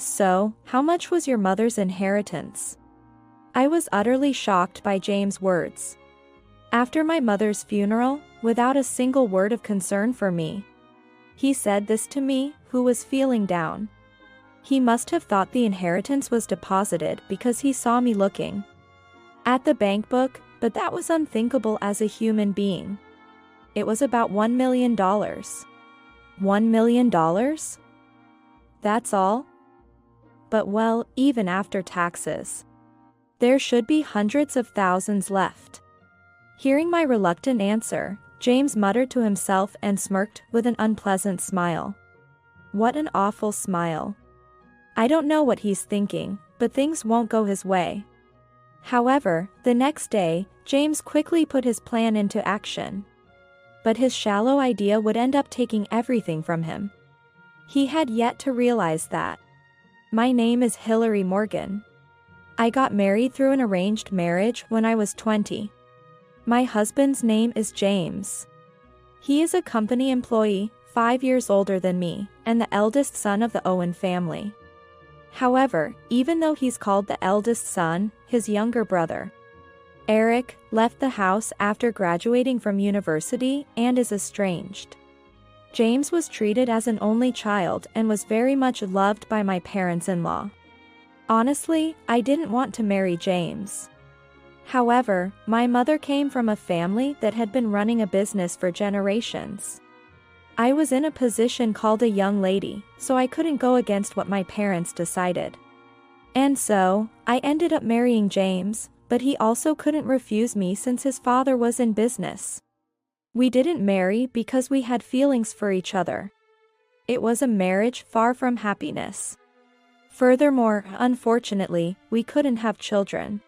So, how much was your mother's inheritance? I was utterly shocked by James' words. After my mother's funeral, without a single word of concern for me, he said this to me, who was feeling down. He must have thought the inheritance was deposited because he saw me looking at the bank book, but that was unthinkable as a human being. It was about $1 million. $1 million? That's all? But well, even after taxes, there should be hundreds of thousands left. Hearing my reluctant answer, James muttered to himself and smirked with an unpleasant smile. What an awful smile. I don't know what he's thinking, but things won't go his way. However, the next day, James quickly put his plan into action. But his shallow idea would end up taking everything from him. He had yet to realize that. My name is Hillary Morgan. I got married through an arranged marriage when I was 20. My husband's name is James. He is a company employee, 5 years older than me, and the eldest son of the Owen family. However, even though he's called the eldest son, his younger brother, Eric, left the house after graduating from university and is estranged. James was treated as an only child and was very much loved by my parents-in-law. Honestly, I didn't want to marry James. However, my mother came from a family that had been running a business for generations. I was in a position called a young lady, so I couldn't go against what my parents decided. And so, I ended up marrying James, but he also couldn't refuse me since his father was in business. We didn't marry because we had feelings for each other. It was a marriage far from happiness. Furthermore, unfortunately, we couldn't have children.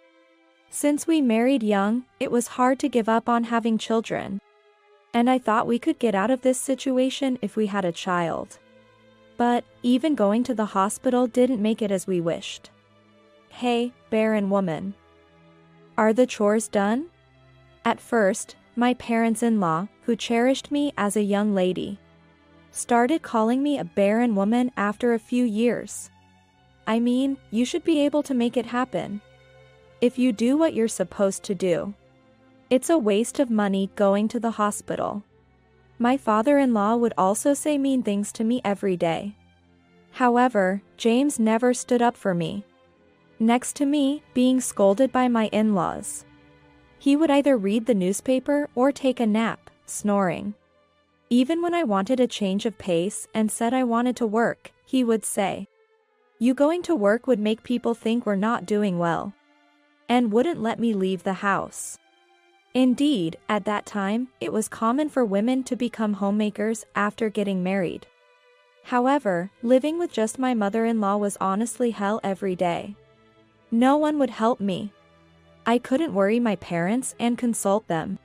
Since we married young, it was hard to give up on having children. And I thought we could get out of this situation if we had a child. But, even going to the hospital didn't make it as we wished. Hey, barren woman. Are the chores done? At first, my parents-in-law, who cherished me as a young lady, started calling me a barren woman after a few years. I mean, you should be able to make it happen. If you do what you're supposed to do. It's a waste of money going to the hospital. My father-in-law would also say mean things to me every day. However, James never stood up for me. Next to me, being scolded by my in-laws, he would either read the newspaper or take a nap, snoring. Even when I wanted a change of pace and said I wanted to work, he would say, "You going to work would make people think we're not doing well," and wouldn't let me leave the house. Indeed, at that time, it was common for women to become homemakers after getting married. However, living with just my mother-in-law was honestly hell every day. No one would help me. I couldn't worry my parents and consult them.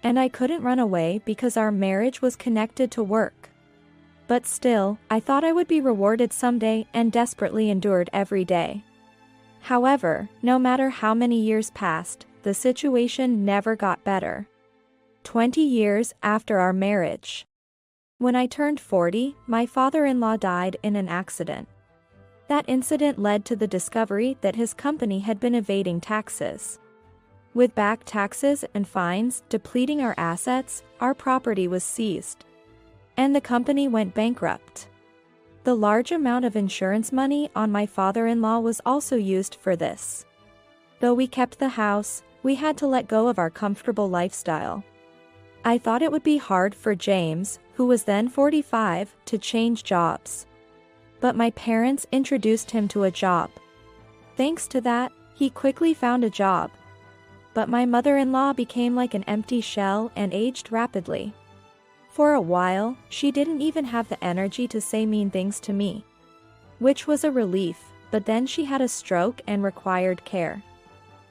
And I couldn't run away because our marriage was connected to work. But still, I thought I would be rewarded someday and desperately endured every day. However, no matter how many years passed, the situation never got better. 20 years after our marriage. When I turned 40, my father-in-law died in an accident. That incident led to the discovery that his company had been evading taxes. With back taxes and fines depleting our assets, our property was seized. And the company went bankrupt. The large amount of insurance money on my father-in-law was also used for this. Though we kept the house, we had to let go of our comfortable lifestyle. I thought it would be hard for James, who was then 45, to change jobs. But my parents introduced him to a job. Thanks to that, he quickly found a job. But my mother-in-law became like an empty shell and aged rapidly. For a while, she didn't even have the energy to say mean things to me. Which was a relief, but then she had a stroke and required care.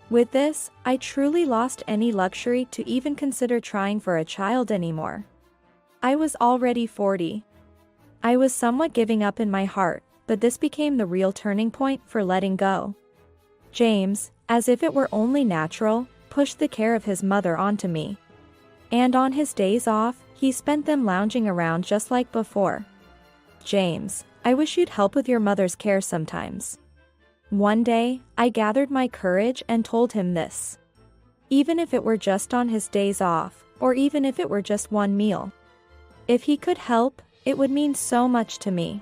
With this, I truly lost any luxury to even consider trying for a child anymore. I was already 40. I was somewhat giving up in my heart, but this became the real turning point for letting go. James, as if it were only natural, pushed the care of his mother onto me. And on his days off, he spent them lounging around just like before. James, I wish you'd help with your mother's care sometimes. One day, I gathered my courage and told him this. Even if it were just on his days off, or even if it were just one meal. If he could help, it would mean so much to me.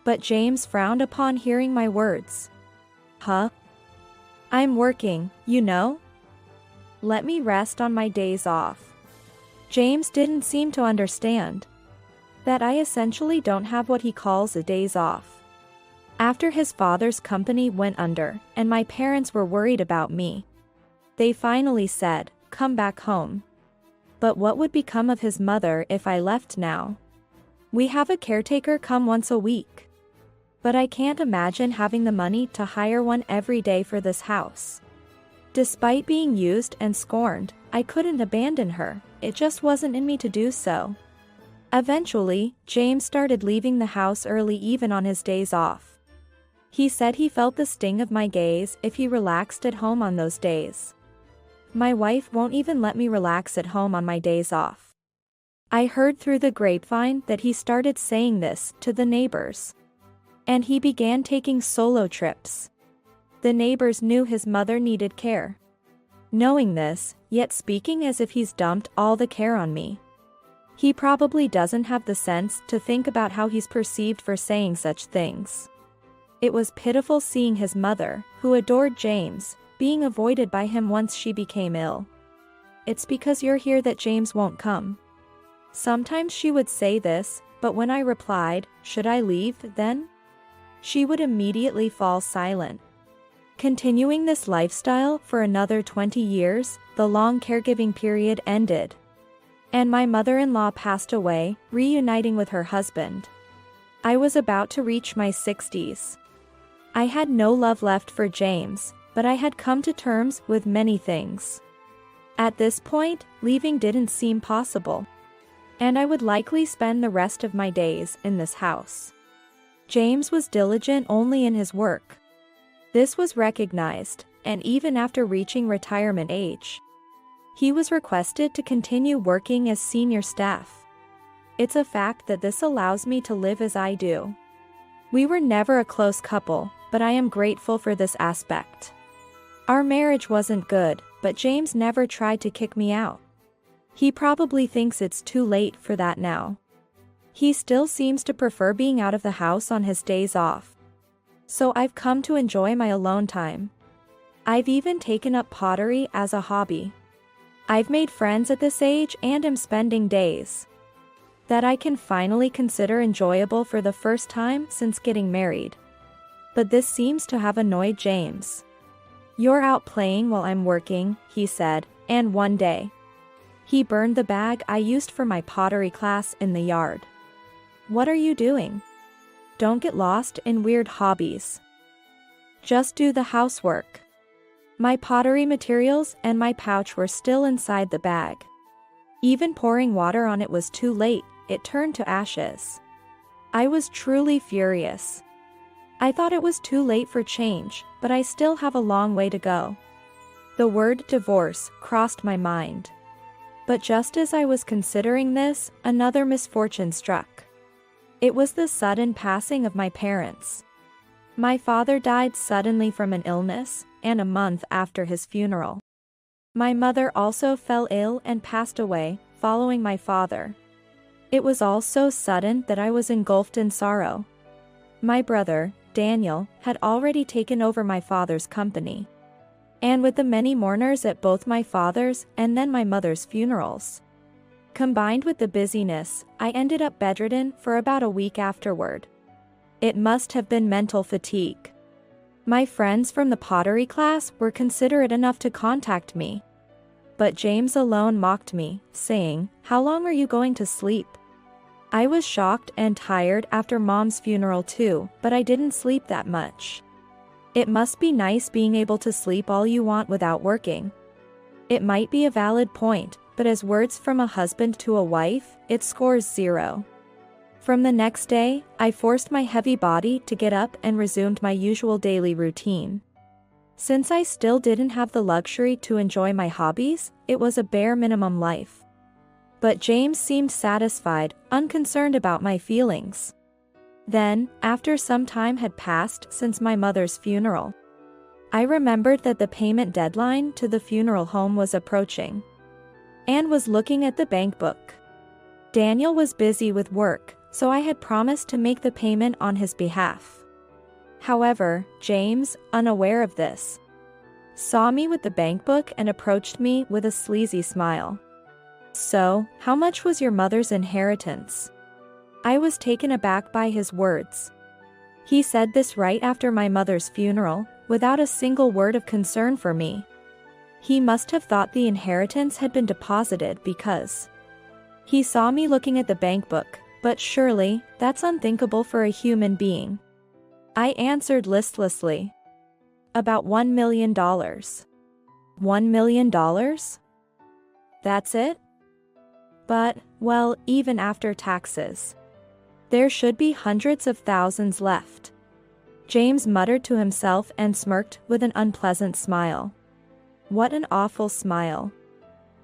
But James frowned upon hearing my words. Huh? I'm working, you know? Let me rest on my days off. James didn't seem to understand that I essentially don't have what he calls a days off. After his father's company went under, and my parents were worried about me, they finally said, "Come back home." But what would become of his mother if I left now? We have a caretaker come once a week. But I can't imagine having the money to hire one every day for this house. Despite being used and scorned, I couldn't abandon her, it just wasn't in me to do so. Eventually, James started leaving the house early even on his days off. He said he felt the sting of my gaze if he relaxed at home on those days. My wife won't even let me relax at home on my days off. I heard through the grapevine that he started saying this to the neighbors. And he began taking solo trips. The neighbors knew his mother needed care. Knowing this, yet speaking as if he's dumped all the care on me. He probably doesn't have the sense to think about how he's perceived for saying such things. It was pitiful seeing his mother, who adored James, being avoided by him once she became ill. "It's because you're here that James won't come." Sometimes she would say this, but when I replied, "Should I leave, then?" she would immediately fall silent. Continuing this lifestyle for another 20 years, the long caregiving period ended. And my mother-in-law passed away, reuniting with her husband. I was about to reach my 60s. I had no love left for James, but I had come to terms with many things. At this point, leaving didn't seem possible. And I would likely spend the rest of my days in this house. James was diligent only in his work. This was recognized, and even after reaching retirement age, he was requested to continue working as senior staff. It's a fact that this allows me to live as I do. We were never a close couple, but I am grateful for this aspect. Our marriage wasn't good, but James never tried to kick me out. He probably thinks it's too late for that now. He still seems to prefer being out of the house on his days off. So I've come to enjoy my alone time. I've even taken up pottery as a hobby. I've made friends at this age and am spending days that I can finally consider enjoyable for the first time since getting married. But this seems to have annoyed James. "You're out playing while I'm working," he said, and one day, he burned the bag I used for my pottery class in the yard. "What are you doing? Don't get lost in weird hobbies. Just do the housework." My pottery materials and my pouch were still inside the bag. Even pouring water on it was too late, it turned to ashes. I was truly furious. I thought it was too late for change, but I still have a long way to go. The word divorce crossed my mind. But just as I was considering this, another misfortune struck. It was the sudden passing of my parents. My father died suddenly from an illness, and a month after his funeral, my mother also fell ill and passed away, following my father. It was all so sudden that I was engulfed in sorrow. My brother, Daniel, had already taken over my father's company. And with the many mourners at both my father's and then my mother's funerals, combined with the busyness, I ended up bedridden for about a week afterward. It must have been mental fatigue. My friends from the pottery class were considerate enough to contact me. But James alone mocked me, saying, "How long are you going to sleep?" I was shocked and tired after Mom's funeral too, but I didn't sleep that much. It must be nice being able to sleep all you want without working. It might be a valid point, but as words from a husband to a wife, it scores 0. From the next day, I forced my heavy body to get up and resumed my usual daily routine. Since I still didn't have the luxury to enjoy my hobbies, it was a bare minimum life. But James seemed satisfied, unconcerned about my feelings. Then, after some time had passed since my mother's funeral, I remembered that the payment deadline to the funeral home was approaching, and was looking at the bank book. Daniel was busy with work, so I had promised to make the payment on his behalf. However, James, unaware of this, saw me with the bank book and approached me with a sleazy smile. "So, how much was your mother's inheritance?" I was taken aback by his words. He said this right after my mother's funeral, without a single word of concern for me. He must have thought the inheritance had been deposited because he saw me looking at the bank book, but surely, that's unthinkable for a human being. I answered listlessly. "About $1 million. $1 million? That's it? But, well, even after taxes, there should be hundreds of thousands left." James muttered to himself and smirked with an unpleasant smile. What an awful smile.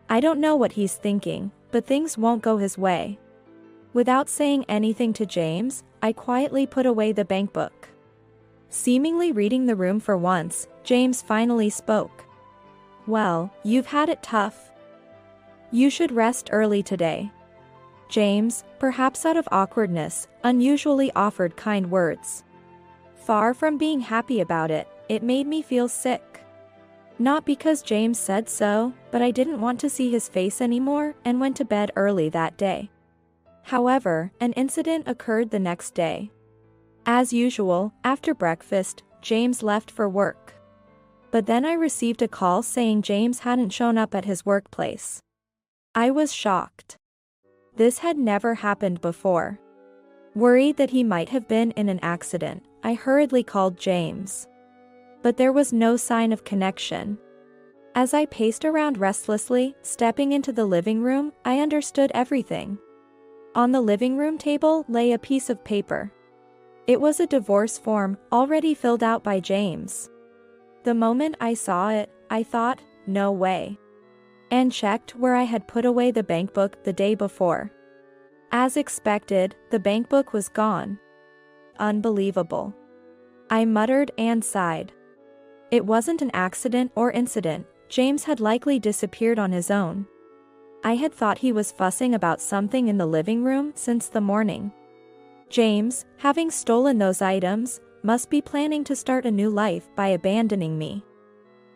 I don't know what he's thinking, but things won't go his way. Without saying anything to James, I quietly put away the bank book. Seemingly reading the room for once, James finally spoke. "Well, you've had it tough. You should rest early today." James, perhaps out of awkwardness, unusually offered kind words. Far from being happy about it, it made me feel sick. Not because James said so, but I didn't want to see his face anymore and went to bed early that day. However, an incident occurred the next day. As usual, after breakfast, James left for work. But then I received a call saying James hadn't shown up at his workplace. I was shocked. This had never happened before. Worried that he might have been in an accident, I hurriedly called James. But there was no sign of connection. As I paced around restlessly, stepping into the living room, I understood everything. On the living room table lay a piece of paper. It was a divorce form, already filled out by James. The moment I saw it, I thought, no way. And checked where I had put away the bank book the day before. As expected, the bank book was gone. Unbelievable. I muttered and sighed. It wasn't an accident or incident. James had likely disappeared on his own. I had thought he was fussing about something in the living room since the morning. James, having stolen those items, must be planning to start a new life by abandoning me.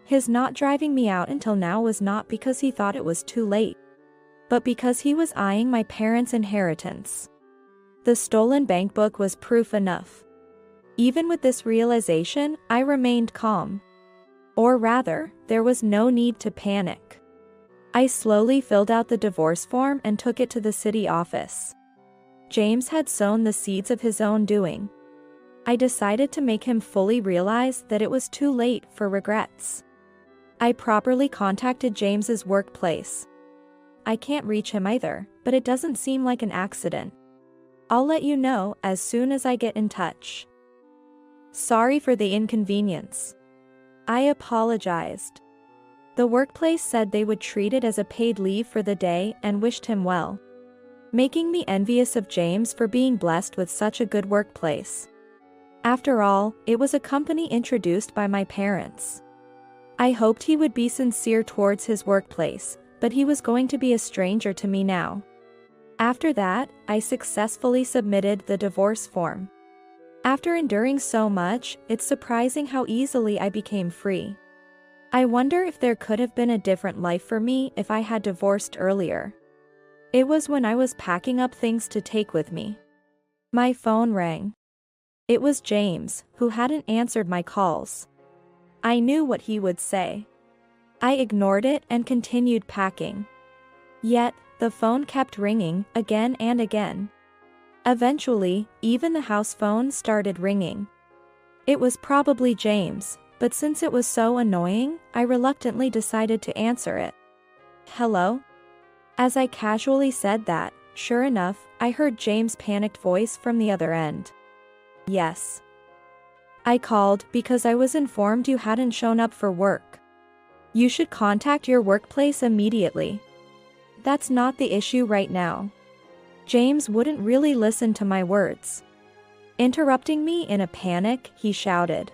His not driving me out until now was not because he thought it was too late, but because he was eyeing my parents' inheritance. The stolen bank book was proof enough. Even with this realization, I remained calm. Or rather, there was no need to panic. I slowly filled out the divorce form and took it to the city office. James had sown the seeds of his own doing. I decided to make him fully realize that it was too late for regrets. I properly contacted James's workplace. I can't reach him either, but it doesn't seem like an accident. I'll let you know as soon as I get in touch. Sorry for the inconvenience. I apologized. The workplace said they would treat it as a paid leave for the day and wished him well, making me envious of James for being blessed with such a good workplace. After all, it was a company introduced by my parents. I hoped he would be sincere towards his workplace, but he was going to be a stranger to me now. After that, I successfully submitted the divorce form. After enduring so much, it's surprising how easily I became free. I wonder if there could have been a different life for me if I had divorced earlier. It was when I was packing up things to take with me. My phone rang. It was James, who hadn't answered my calls. I knew what he would say. I ignored it and continued packing. Yet, the phone kept ringing, again and again. Eventually, even the house phone started ringing. It was probably James, but since it was so annoying, I reluctantly decided to answer it. "Hello?" As I casually said that, sure enough, I heard James' panicked voice from the other end. "Yes. I called because I was informed you hadn't shown up for work. You should contact your workplace immediately. That's not the issue right now." James wouldn't really listen to my words. Interrupting me in a panic, he shouted,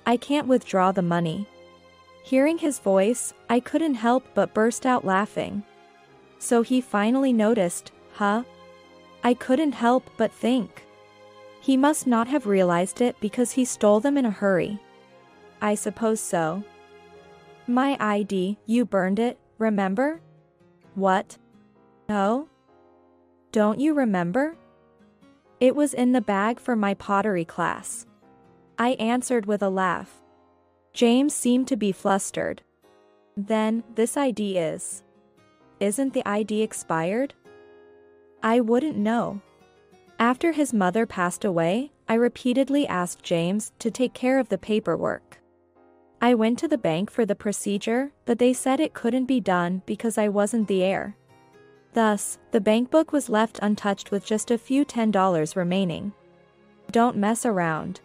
"I can't withdraw the money." Hearing his voice, I couldn't help but burst out laughing. So he finally noticed, huh? I couldn't help but think. He must not have realized it because he stole them in a hurry. I suppose so. My ID, you burned it, remember? What? Oh? Don't you remember? It was in the bag for my pottery class. I answered with a laugh. James seemed to be flustered. Then, this ID is. Isn't the ID expired? I wouldn't know. After his mother passed away, I repeatedly asked James to take care of the paperwork. I went to the bank for the procedure, but they said it couldn't be done because I wasn't the heir. Thus, the bank book was left untouched with just a few $10 remaining. Don't mess around.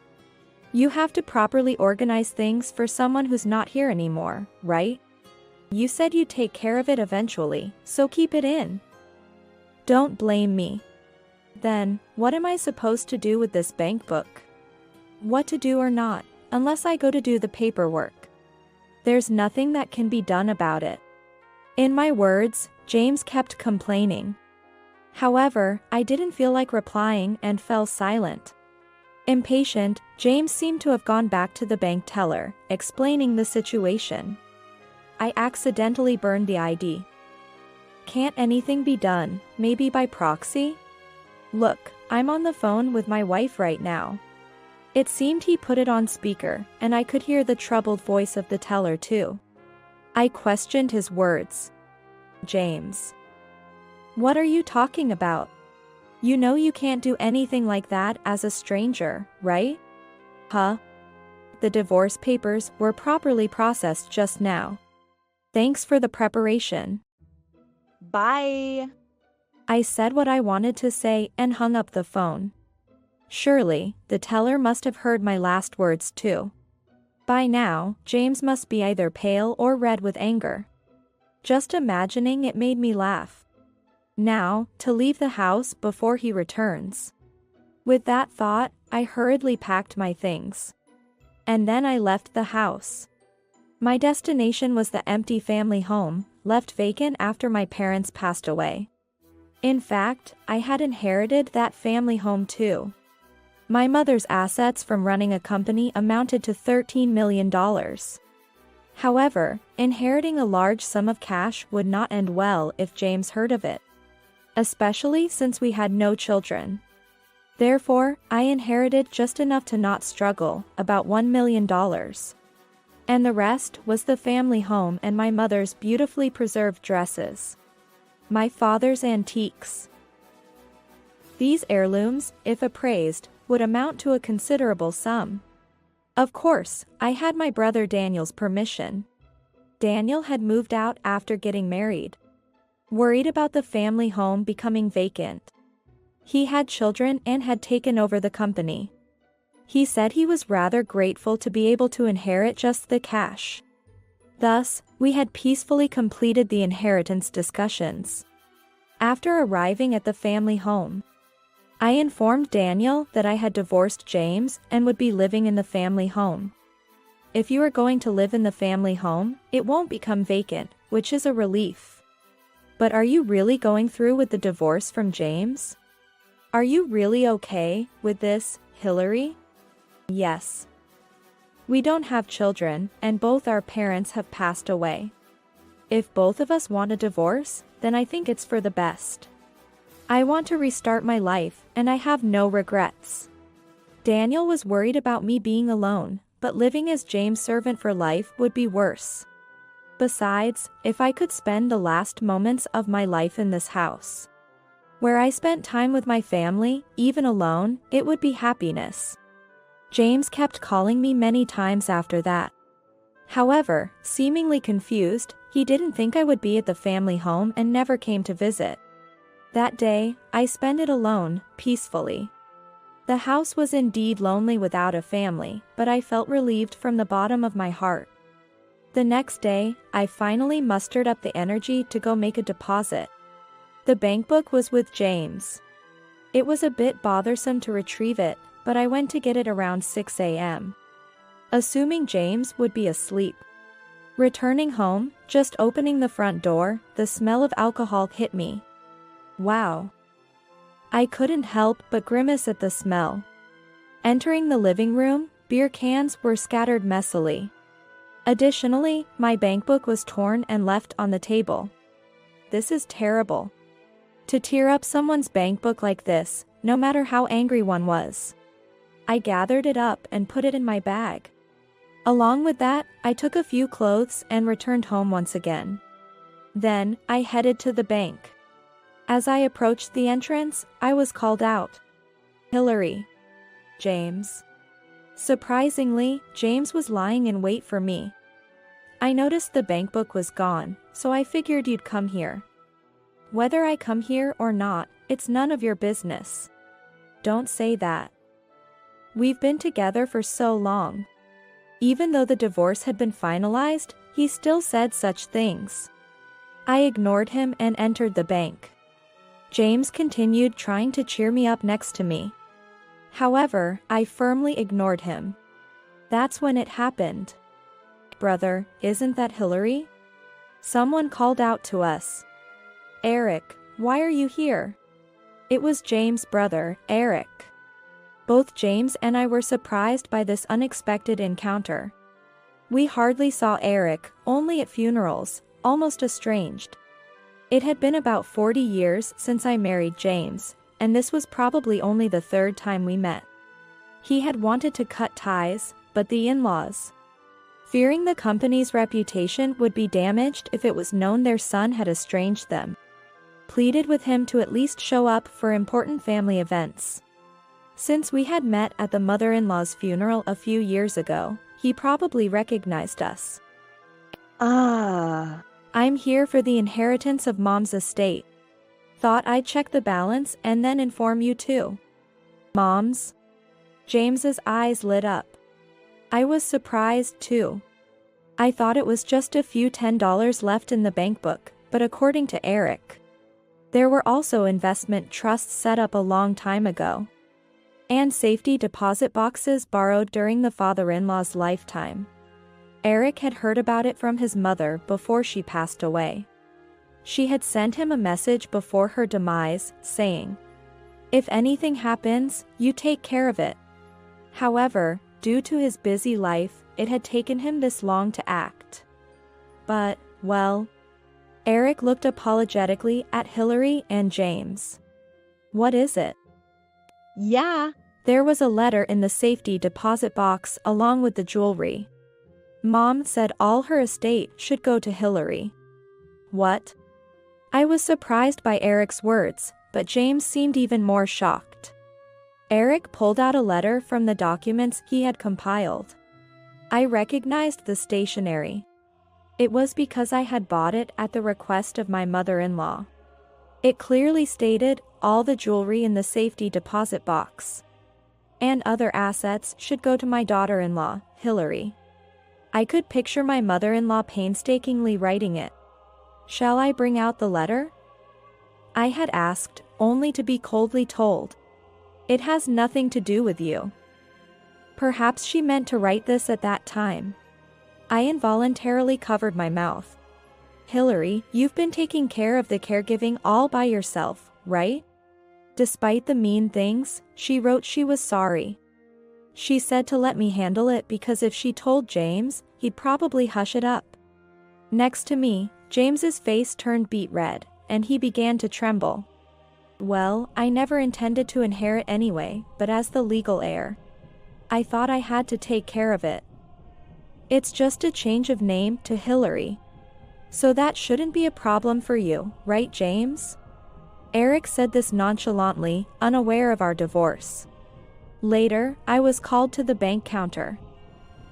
You have to properly organize things for someone who's not here anymore, right? You said you'd take care of it eventually, so keep it in. Don't blame me. Then, what am I supposed to do with this bank book? What to do or not, unless I go to do the paperwork. There's nothing that can be done about it. In my words, James kept complaining. However, I didn't feel like replying and fell silent. Impatient, James seemed to have gone back to the bank teller, explaining the situation. I accidentally burned the ID. Can't anything be done, maybe by proxy? Look, I'm on the phone with my wife right now. It seemed he put it on speaker, and I could hear the troubled voice of the teller too. I questioned his words. James. What are you talking about? You know you can't do anything like that as a stranger, right? Huh? The divorce papers were properly processed just now. Thanks for the preparation. Bye. I said what I wanted to say and hung up the phone. Surely, the teller must have heard my last words too. By now, James must be either pale or red with anger. Just imagining it made me laugh. Now, to leave the house before he returns. With that thought, I hurriedly packed my things. And then I left the house. My destination was the empty family home, left vacant after my parents passed away. In fact, I had inherited that family home too. My mother's assets from running a company amounted to $13 million. However, inheriting a large sum of cash would not end well if James heard of it. Especially since we had no children. Therefore, I inherited just enough to not struggle, about $1 million. And the rest was the family home and my mother's beautifully preserved dresses. My father's antiques. These heirlooms, if appraised, would amount to a considerable sum. Of course, I had my brother Daniel's permission. Daniel had moved out after getting married. Worried about the family home becoming vacant. He had children and had taken over the company. He said he was rather grateful to be able to inherit just the cash. Thus, we had peacefully completed the inheritance discussions. After arriving at the family home, I informed Daniel that I had divorced James and would be living in the family home. If you are going to live in the family home, it won't become vacant, which is a relief. But are you really going through with the divorce from James? Are you really okay with this, Hillary? Yes. We don't have children, and both our parents have passed away. If both of us want a divorce, then I think it's for the best. I want to restart my life, and I have no regrets. Daniel was worried about me being alone, but living as James' servant for life would be worse. Besides, if I could spend the last moments of my life in this house, where I spent time with my family, even alone, it would be happiness. James kept calling me many times after that. However, seemingly confused, he didn't think I would be at the family home and never came to visit. That day, I spent it alone, peacefully. The house was indeed lonely without a family, but I felt relieved from the bottom of my heart. The next day, I finally mustered up the energy to go make a deposit. The bank book was with James. It was a bit bothersome to retrieve it, but I went to get it around 6 a.m., assuming James would be asleep. Returning home, just opening the front door, the smell of alcohol hit me. Wow. I couldn't help but grimace at the smell. Entering the living room, beer cans were scattered messily. Additionally, my bankbook was torn and left on the table. This is terrible. To tear up someone's bankbook like this, no matter how angry one was. I gathered it up and put it in my bag. Along with that, I took a few clothes and returned home once again. Then, I headed to the bank. As I approached the entrance, I was called out. Hillary. James. Surprisingly, James was lying in wait for me. I noticed the bankbook was gone, so I figured you'd come here. Whether I come here or not, it's none of your business. Don't say that. We've been together for so long. Even though the divorce had been finalized, he still said such things. I ignored him and entered the bank. James continued trying to cheer me up next to me. However, I firmly ignored him. That's when it happened. Brother, isn't that Hillary? Someone called out to us. Eric, why are you here? It was James' brother, Eric. Both James and I were surprised by this unexpected encounter. We hardly saw Eric, only at funerals, almost estranged. It had been about 40 years since I married James, and this was probably only the third time we met. He had wanted to cut ties, but the in-laws, fearing the company's reputation would be damaged if it was known their son had estranged them, pleaded with him to at least show up for important family events. Since we had met at the mother-in-law's funeral a few years ago, he probably recognized us. I'm here for the inheritance of Mom's estate. Thought I'd check the balance and then inform you too. Mom's? James's eyes lit up. I was surprised too. I thought it was just a few $10 left in the bankbook, but according to Eric, there were also investment trusts set up a long time ago. And safety deposit boxes borrowed during the father-in-law's lifetime. Eric had heard about it from his mother before she passed away. She had sent him a message before her demise, saying, "If anything happens, you take care of it." However, due to his busy life, it had taken him this long to act. But, well, Eric looked apologetically at Hillary and James. What is it? Yeah. There was a letter in the safety deposit box along with the jewelry. Mom said all her estate should go to Hillary. What? I was surprised by Eric's words, but James seemed even more shocked. Eric pulled out a letter from the documents he had compiled. I recognized the stationery. It was because I had bought it at the request of my mother-in-law. It clearly stated all the jewelry in the safety deposit box and other assets should go to my daughter-in-law, Hillary. I could picture my mother-in-law painstakingly writing it. Shall I bring out the letter? I had asked, only to be coldly told. It has nothing to do with you. Perhaps she meant to write this at that time. I involuntarily covered my mouth. Hillary, you've been taking care of the caregiving all by yourself, right? Despite the mean things, she wrote she was sorry. She said to let me handle it because if she told James, he'd probably hush it up. Next to me, James's face turned beet red, and he began to tremble. Well, I never intended to inherit anyway, but as the legal heir, I thought I had to take care of it. It's just a change of name to Hillary. So that shouldn't be a problem for you, right, James? Eric said this nonchalantly, unaware of our divorce. Later, I was called to the bank counter.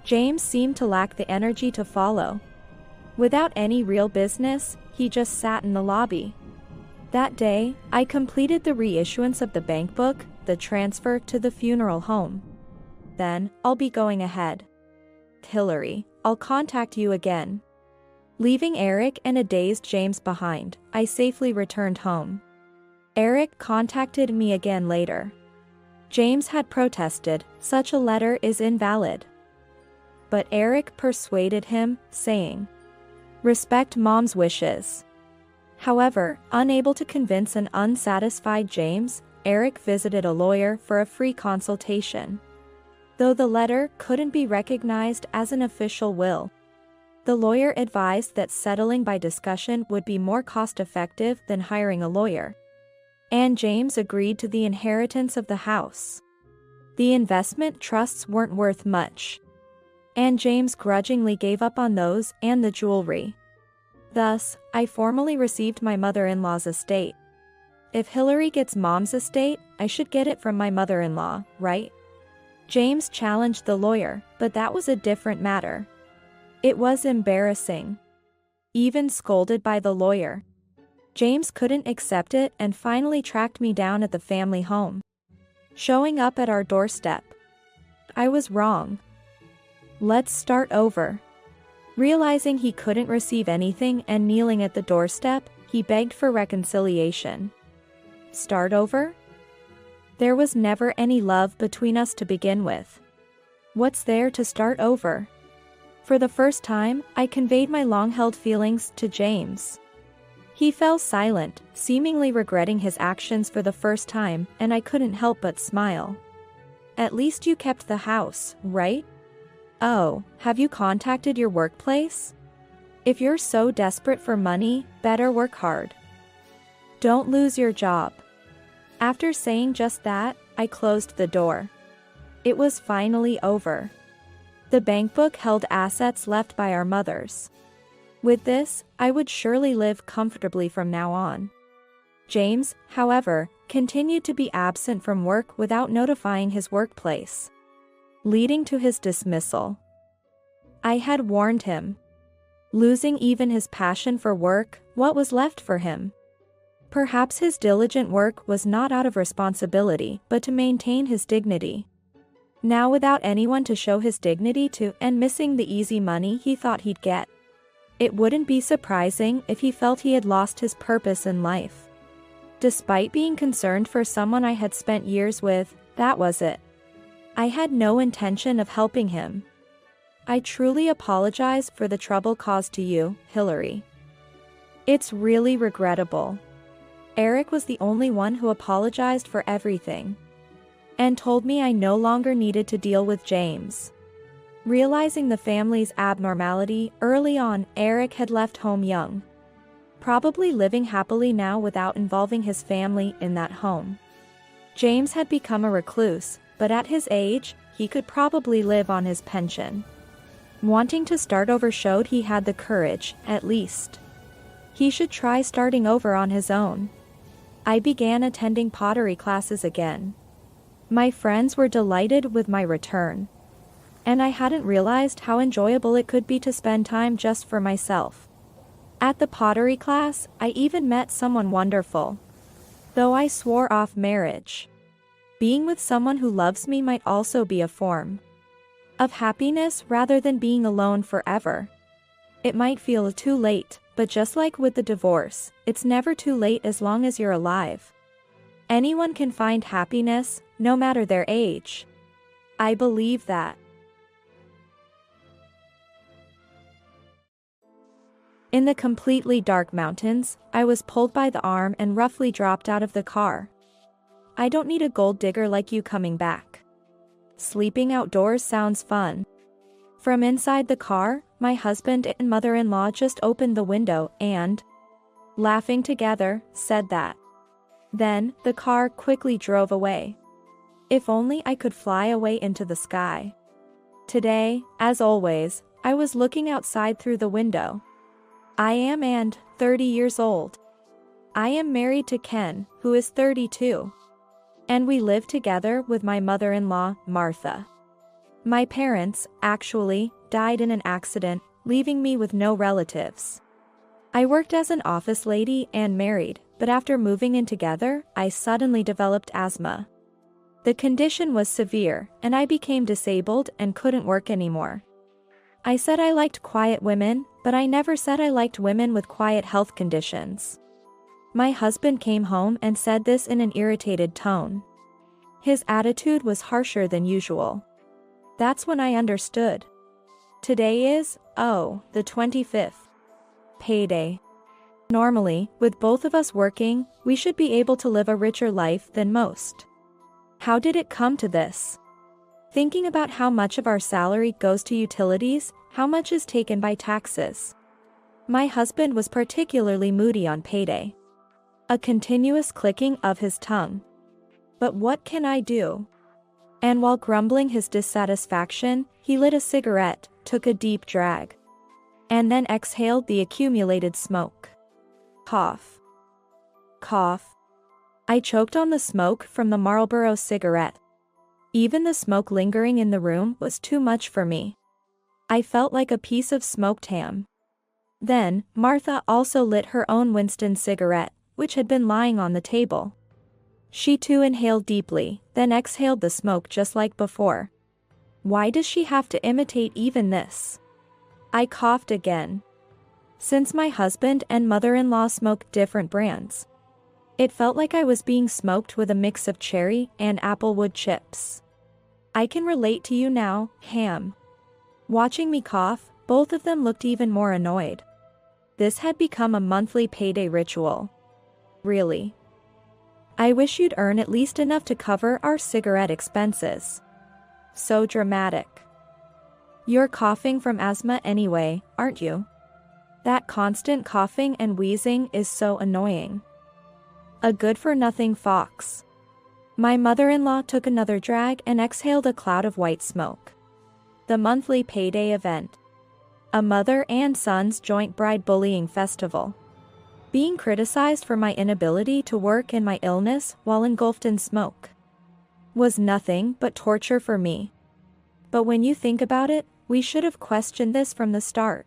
James seemed to lack the energy to follow. Without any real business, he just sat in the lobby. That day, I completed the reissuance of the bankbook, the transfer to the funeral home. Then, I'll be going ahead. Hillary, I'll contact you again. Leaving Eric and a dazed James behind, I safely returned home. Eric contacted me again later. James had protested, "Such a letter is invalid." But Eric persuaded him, saying, "Respect Mom's wishes." However, unable to convince an unsatisfied James, Eric visited a lawyer for a free consultation. Though the letter couldn't be recognized as an official will, the lawyer advised that settling by discussion would be more cost-effective than hiring a lawyer. And James agreed to the inheritance of the house. The investment trusts weren't worth much, and James grudgingly gave up on those and the jewelry. Thus, I formally received my mother-in-law's estate. If Hillary gets Mom's estate, I should get it from my mother-in-law, right? James challenged the lawyer, but that was a different matter. It was embarrassing. Even scolded by the lawyer, James couldn't accept it and finally tracked me down at the family home, showing up at our doorstep. I was wrong. Let's start over. Realizing he couldn't receive anything and kneeling at the doorstep, he begged for reconciliation. Start over? There was never any love between us to begin with. What's there to start over? For the first time, I conveyed my long-held feelings to James. He fell silent, seemingly regretting his actions for the first time, and I couldn't help but smile. At least you kept the house, right? Oh, have you contacted your workplace? If you're so desperate for money, better work hard. Don't lose your job. After saying just that, I closed the door. It was finally over. The bankbook held assets left by our mothers. With this, I would surely live comfortably from now on. James, however, continued to be absent from work without notifying his workplace, leading to his dismissal. I had warned him. Losing even his passion for work, what was left for him? Perhaps his diligent work was not out of responsibility, but to maintain his dignity. Now without anyone to show his dignity to and missing the easy money he thought he'd get, it wouldn't be surprising if he felt he had lost his purpose in life. Despite being concerned for someone I had spent years with, that was it. I had no intention of helping him. I truly apologize for the trouble caused to you, Hillary. It's really regrettable. Eric was the only one who apologized for everything, and told me I no longer needed to deal with James. Realizing the family's abnormality, early on, Eric had left home young, probably living happily now without involving his family in that home. James had become a recluse, but at his age, he could probably live on his pension. Wanting to start over showed he had the courage, at least. He should try starting over on his own. I began attending pottery classes again. My friends were delighted with my return, and I hadn't realized how enjoyable it could be to spend time just for myself. At the pottery class, I even met someone wonderful, though I swore off marriage. Being with someone who loves me might also be a form of happiness rather than being alone forever. It might feel too late, but just like with the divorce, it's never too late as long as you're alive. Anyone can find happiness, no matter their age. I believe that. In the completely dark mountains, I was pulled by the arm and roughly dropped out of the car. I don't need a gold digger like you coming back. Sleeping outdoors sounds fun. From inside the car, my husband and mother-in-law just opened the window and, laughing together, said that. Then, the car quickly drove away. If only I could fly away into the sky. Today, as always, I was looking outside through the window. I am 30 years old. I am married to Ken, who is 32. And we live together with my mother-in-law, Martha. My parents, actually, died in an accident, leaving me with no relatives. I worked as an office lady and married, but after moving in together, I suddenly developed asthma. The condition was severe, and I became disabled and couldn't work anymore. I said I liked quiet women, but I never said I liked women with quiet health conditions. My husband came home and said this in an irritated tone. His attitude was harsher than usual. That's when I understood. Today is, the 25th. Payday. Normally, with both of us working, we should be able to live a richer life than most. How did it come to this? Thinking about how much of our salary goes to utilities, how much is taken by taxes. My husband was particularly moody on payday. A continuous clicking of his tongue. But what can I do? And while grumbling his dissatisfaction, he lit a cigarette, took a deep drag. And then exhaled the accumulated smoke. Cough. Cough. I choked on the smoke from the Marlboro cigarette. Even the smoke lingering in the room was too much for me. I felt like a piece of smoked ham. Then, Martha also lit her own Winston cigarette, which had been lying on the table. She too inhaled deeply, then exhaled the smoke just like before. Why does she have to imitate even this? I coughed again. Since my husband and mother-in-law smoked different brands, it felt like I was being smoked with a mix of cherry and applewood chips. I can relate to you now, Ham. Watching me cough, both of them looked even more annoyed. This had become a monthly payday ritual. Really. I wish you'd earn at least enough to cover our cigarette expenses. So dramatic. You're coughing from asthma anyway, aren't you? That constant coughing and wheezing is so annoying. A good-for-nothing fox. My mother-in-law took another drag and exhaled a cloud of white smoke. The monthly payday event. A mother and son's joint bride bullying festival. Being criticized for my inability to work and my illness while engulfed in smoke was nothing but torture for me. But when you think about it, we should have questioned this from the start.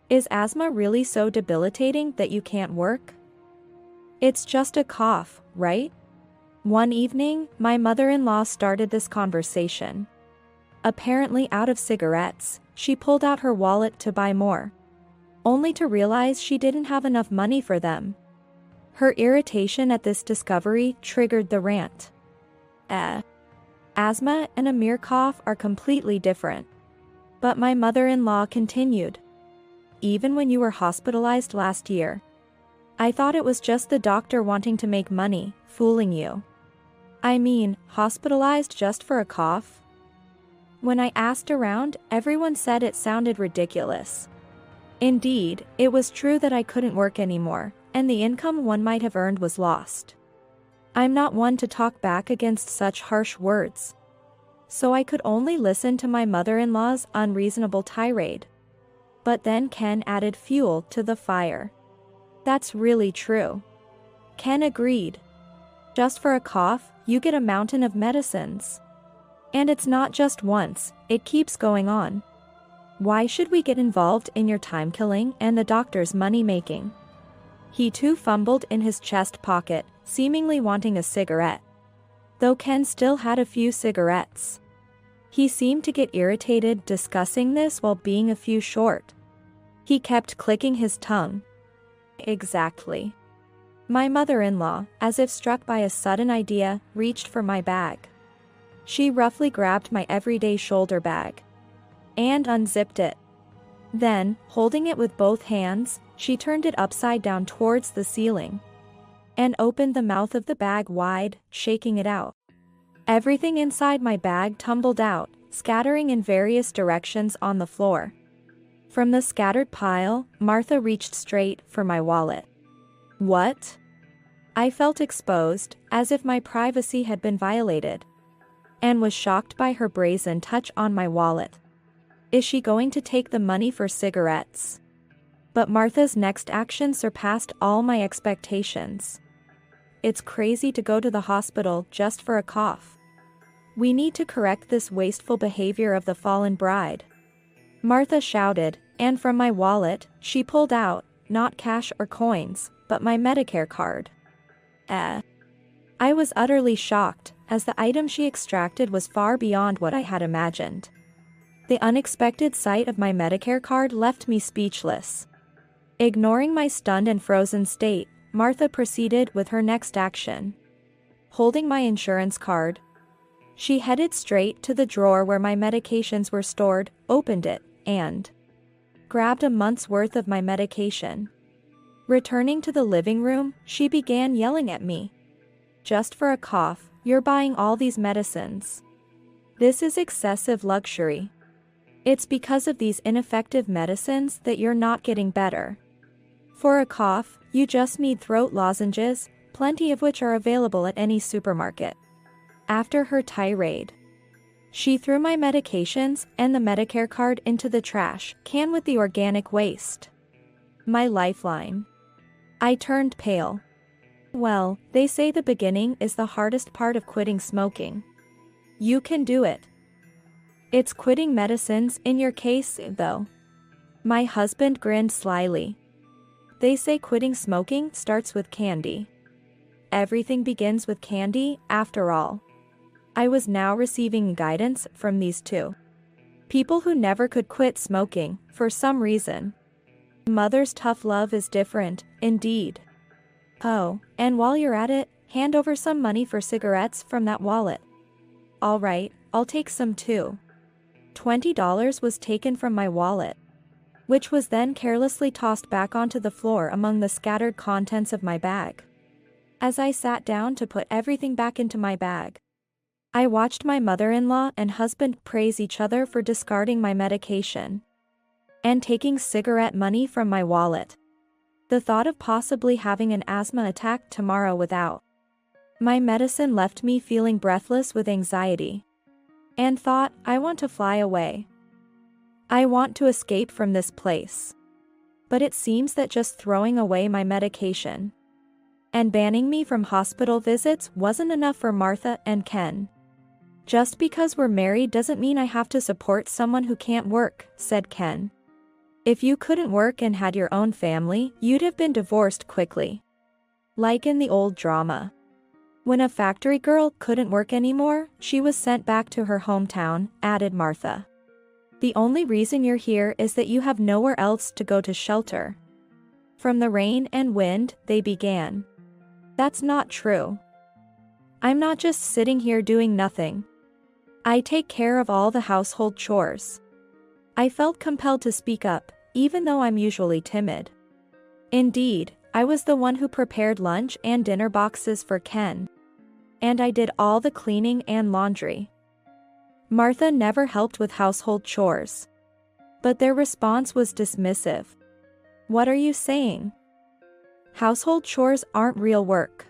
Is asthma really so debilitating that you can't work? It's just a cough, right? One evening, my mother-in-law started this conversation. Apparently out of cigarettes, she pulled out her wallet to buy more, only to realize she didn't have enough money for them. Her irritation at this discovery triggered the rant. Asthma and a mere cough are completely different. But my mother-in-law continued. Even when you were hospitalized last year, I thought it was just the doctor wanting to make money, fooling you. I mean, hospitalized just for a cough? When I asked around, everyone said it sounded ridiculous. Indeed, it was true that I couldn't work anymore, and the income one might have earned was lost. I'm not one to talk back against such harsh words. So I could only listen to my mother-in-law's unreasonable tirade. But then Ken added fuel to the fire. That's really true. Ken agreed. Just for a cough, you get a mountain of medicines. And it's not just once, it keeps going on. Why should we get involved in your time killing and the doctor's money making? He too fumbled in his chest pocket, seemingly wanting a cigarette. Though Ken still had a few cigarettes. He seemed to get irritated discussing this while being a few short. He kept clicking his tongue. Exactly. My mother-in-law, as if struck by a sudden idea, reached for my bag. She roughly grabbed my everyday shoulder bag and unzipped it. Then, holding it with both hands, she turned it upside down towards the ceiling and opened the mouth of the bag wide, shaking it out. Everything inside my bag tumbled out, scattering in various directions on the floor. From the scattered pile, Martha reached straight for my wallet. What? I felt exposed, as if my privacy had been violated, and was shocked by her brazen touch on my wallet. Is she going to take the money for cigarettes? But Martha's next action surpassed all my expectations. It's crazy to go to the hospital just for a cough. We need to correct this wasteful behavior of the fallen bride. Martha shouted, and from my wallet, she pulled out, not cash or coins, but my Medicare card. I was utterly shocked, as the item she extracted was far beyond what I had imagined. The unexpected sight of my Medicare card left me speechless. Ignoring my stunned and frozen state, Martha proceeded with her next action. Holding my insurance card, She headed straight to the drawer where my medications were stored, opened it, and grabbed a month's worth of my medication. Returning to the living room, she began yelling at me. "Just for a cough, you're buying all these medicines. This is excessive luxury. It's because of these ineffective medicines that you're not getting better. For a cough, you just need throat lozenges, plenty of which are available at any supermarket." After her tirade, she threw my medications and the Medicare card into the trash can with the organic waste. My lifeline. I turned pale. Well, they say the beginning is the hardest part of quitting smoking. You can do it. It's quitting medicines in your case, though. My husband grinned slyly. They say quitting smoking starts with candy. Everything begins with candy, after all. I was now receiving guidance from these two people who never could quit smoking, for some reason. Mother's tough love is different, indeed. Oh, and while you're at it, hand over some money for cigarettes from that wallet. All right, I'll take some too. $20 was taken from my wallet, which was then carelessly tossed back onto the floor among the scattered contents of my bag. As I sat down to put everything back into my bag, I watched my mother-in-law and husband praise each other for discarding my medication and taking cigarette money from my wallet. The thought of possibly having an asthma attack tomorrow without my medicine left me feeling breathless with anxiety, and thought, I want to fly away. I want to escape from this place. But it seems that just throwing away my medication and banning me from hospital visits wasn't enough for Martha and Ken. "Just because we're married doesn't mean I have to support someone who can't work," said Ken. "If you couldn't work and had your own family, you'd have been divorced quickly. Like in the old drama. When a factory girl couldn't work anymore, she was sent back to her hometown," added Martha. "The only reason you're here is that you have nowhere else to go to shelter from the rain and wind," they began. "That's not true. I'm not just sitting here doing nothing. I take care of all the household chores." I felt compelled to speak up, even though I'm usually timid. Indeed, I was the one who prepared lunch and dinner boxes for Ken. And I did all the cleaning and laundry. Martha never helped with household chores. But their response was dismissive. "What are you saying? Household chores aren't real work.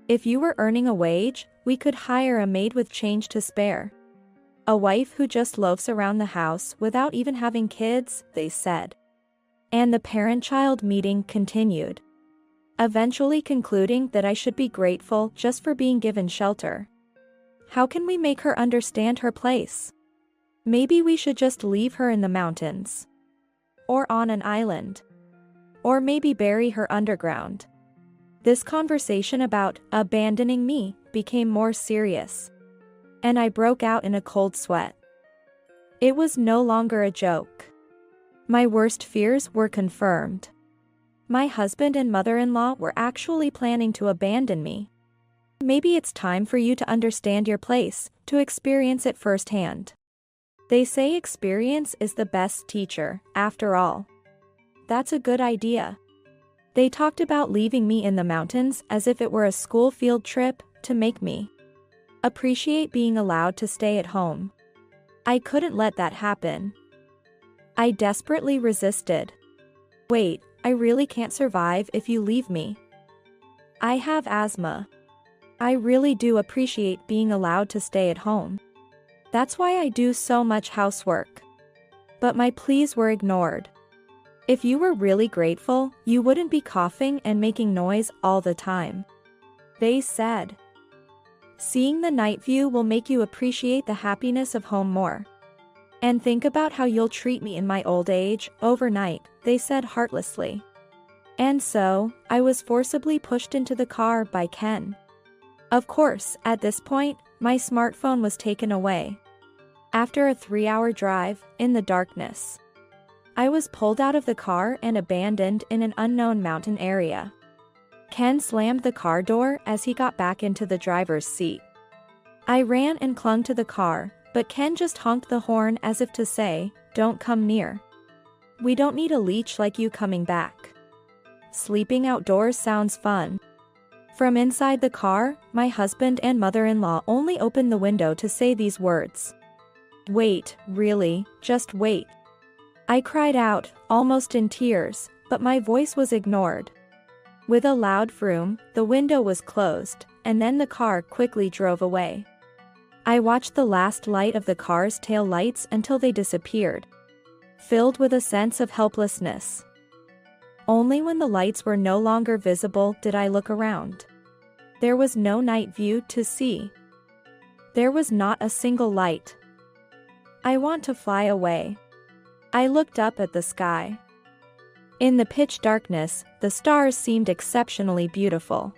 If you were earning a wage, we could hire a maid with change to spare. A wife who just loafs around the house without even having kids," they said. And the parent-child meeting continued, eventually concluding that I should be grateful just for being given shelter. How can we make her understand her place? Maybe we should just leave her in the mountains. Or on an island. Or maybe bury her underground. This conversation about abandoning me became more serious. And I broke out in a cold sweat. It was no longer a joke. My worst fears were confirmed. My husband and mother-in-law were actually planning to abandon me. Maybe it's time for you to understand your place, to experience it firsthand. They say experience is the best teacher, after all. That's a good idea. They talked about leaving me in the mountains as if it were a school field trip, to make me appreciate being allowed to stay at home. I couldn't let that happen. I desperately resisted. "Wait, I really can't survive if you leave me. I have asthma. I really do appreciate being allowed to stay at home. That's why I do so much housework." But my pleas were ignored. "If you were really grateful, you wouldn't be coughing and making noise all the time," they said. "Seeing the night view will make you appreciate the happiness of home more. And think about how you'll treat me in my old age, overnight," they said heartlessly. And so, I was forcibly pushed into the car by Ken. Of course, at this point, my smartphone was taken away. After a 3-hour drive, in the darkness, I was pulled out of the car and abandoned in an unknown mountain area. Ken slammed the car door as he got back into the driver's seat. I ran and clung to the car, but Ken just honked the horn as if to say, "Don't come near. We don't need a leech like you coming back. Sleeping outdoors sounds fun." From inside the car, my husband and mother-in-law only opened the window to say these words. "Wait, really, just wait." I cried out, almost in tears, but my voice was ignored. With a loud vroom, the window was closed, and then the car quickly drove away. I watched the last light of the car's tail lights until they disappeared, filled with a sense of helplessness. Only when the lights were no longer visible did I look around. There was no night view to see. There was not a single light. I want to fly away. I looked up at the sky. In the pitch darkness, the stars seemed exceptionally beautiful.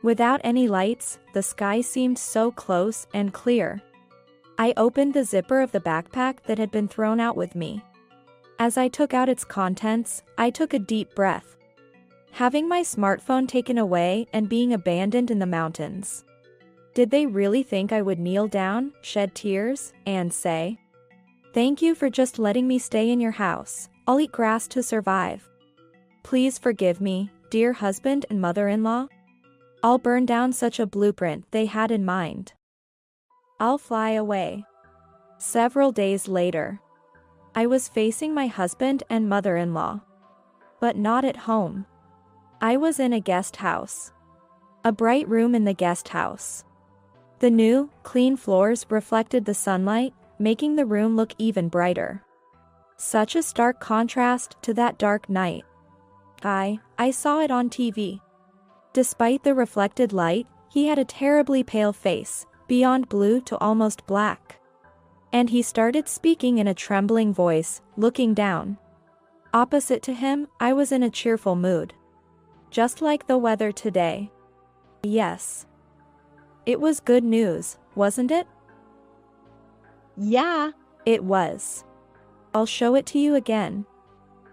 Without any lights, the sky seemed so close and clear. I opened the zipper of the backpack that had been thrown out with me. As I took out its contents, I took a deep breath. Having my smartphone taken away and being abandoned in the mountains. Did they really think I would kneel down, shed tears, and say, "Thank you for just letting me stay in your house, I'll eat grass to survive. Please forgive me, dear husband and mother-in-law"? I'll burn down such a blueprint they had in mind. I'll fly away. Several days later, I was facing my husband and mother-in-law. But not at home. I was in a guest house. A bright room in the guest house. The new, clean floors reflected the sunlight, making the room look even brighter. Such a stark contrast to that dark night. I saw it on TV. Despite the reflected light, he had a terribly pale face, beyond blue to almost black. And he started speaking in a trembling voice, looking down. Opposite to him, I was in a cheerful mood. Just like the weather today. Yes. It was good news, wasn't it? Yeah. It was. I'll show it to you again.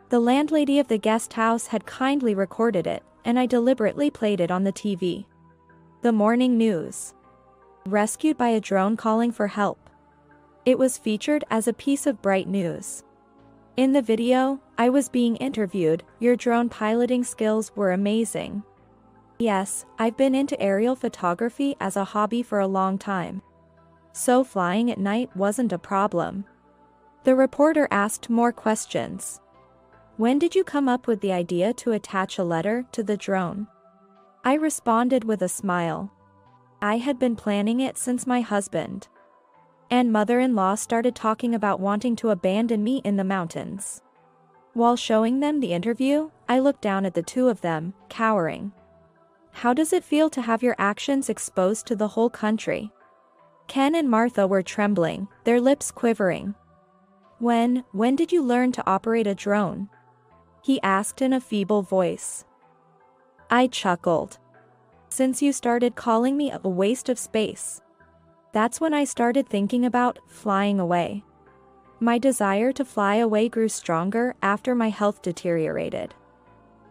The landlady of the guest house had kindly recorded it, and I deliberately played it on the TV. The morning news. Rescued by a drone calling for help. It was featured as a piece of bright news. In the video, I was being interviewed. "Your drone piloting skills were amazing." Yes, I've been into aerial photography as a hobby for a long time. So flying at night wasn't a problem. The reporter asked more questions. "When did you come up with the idea to attach a letter to the drone?" I responded with a smile. I had been planning it since my husband and mother-in-law started talking about wanting to abandon me in the mountains. While showing them the interview, I looked down at the two of them, cowering. How does it feel to have your actions exposed to the whole country? Ken and Martha were trembling, their lips quivering. When did you learn to operate a drone?" he asked in a feeble voice. I chuckled. "Since you started calling me a waste of space. That's when I started thinking about flying away. My desire to fly away grew stronger after my health deteriorated.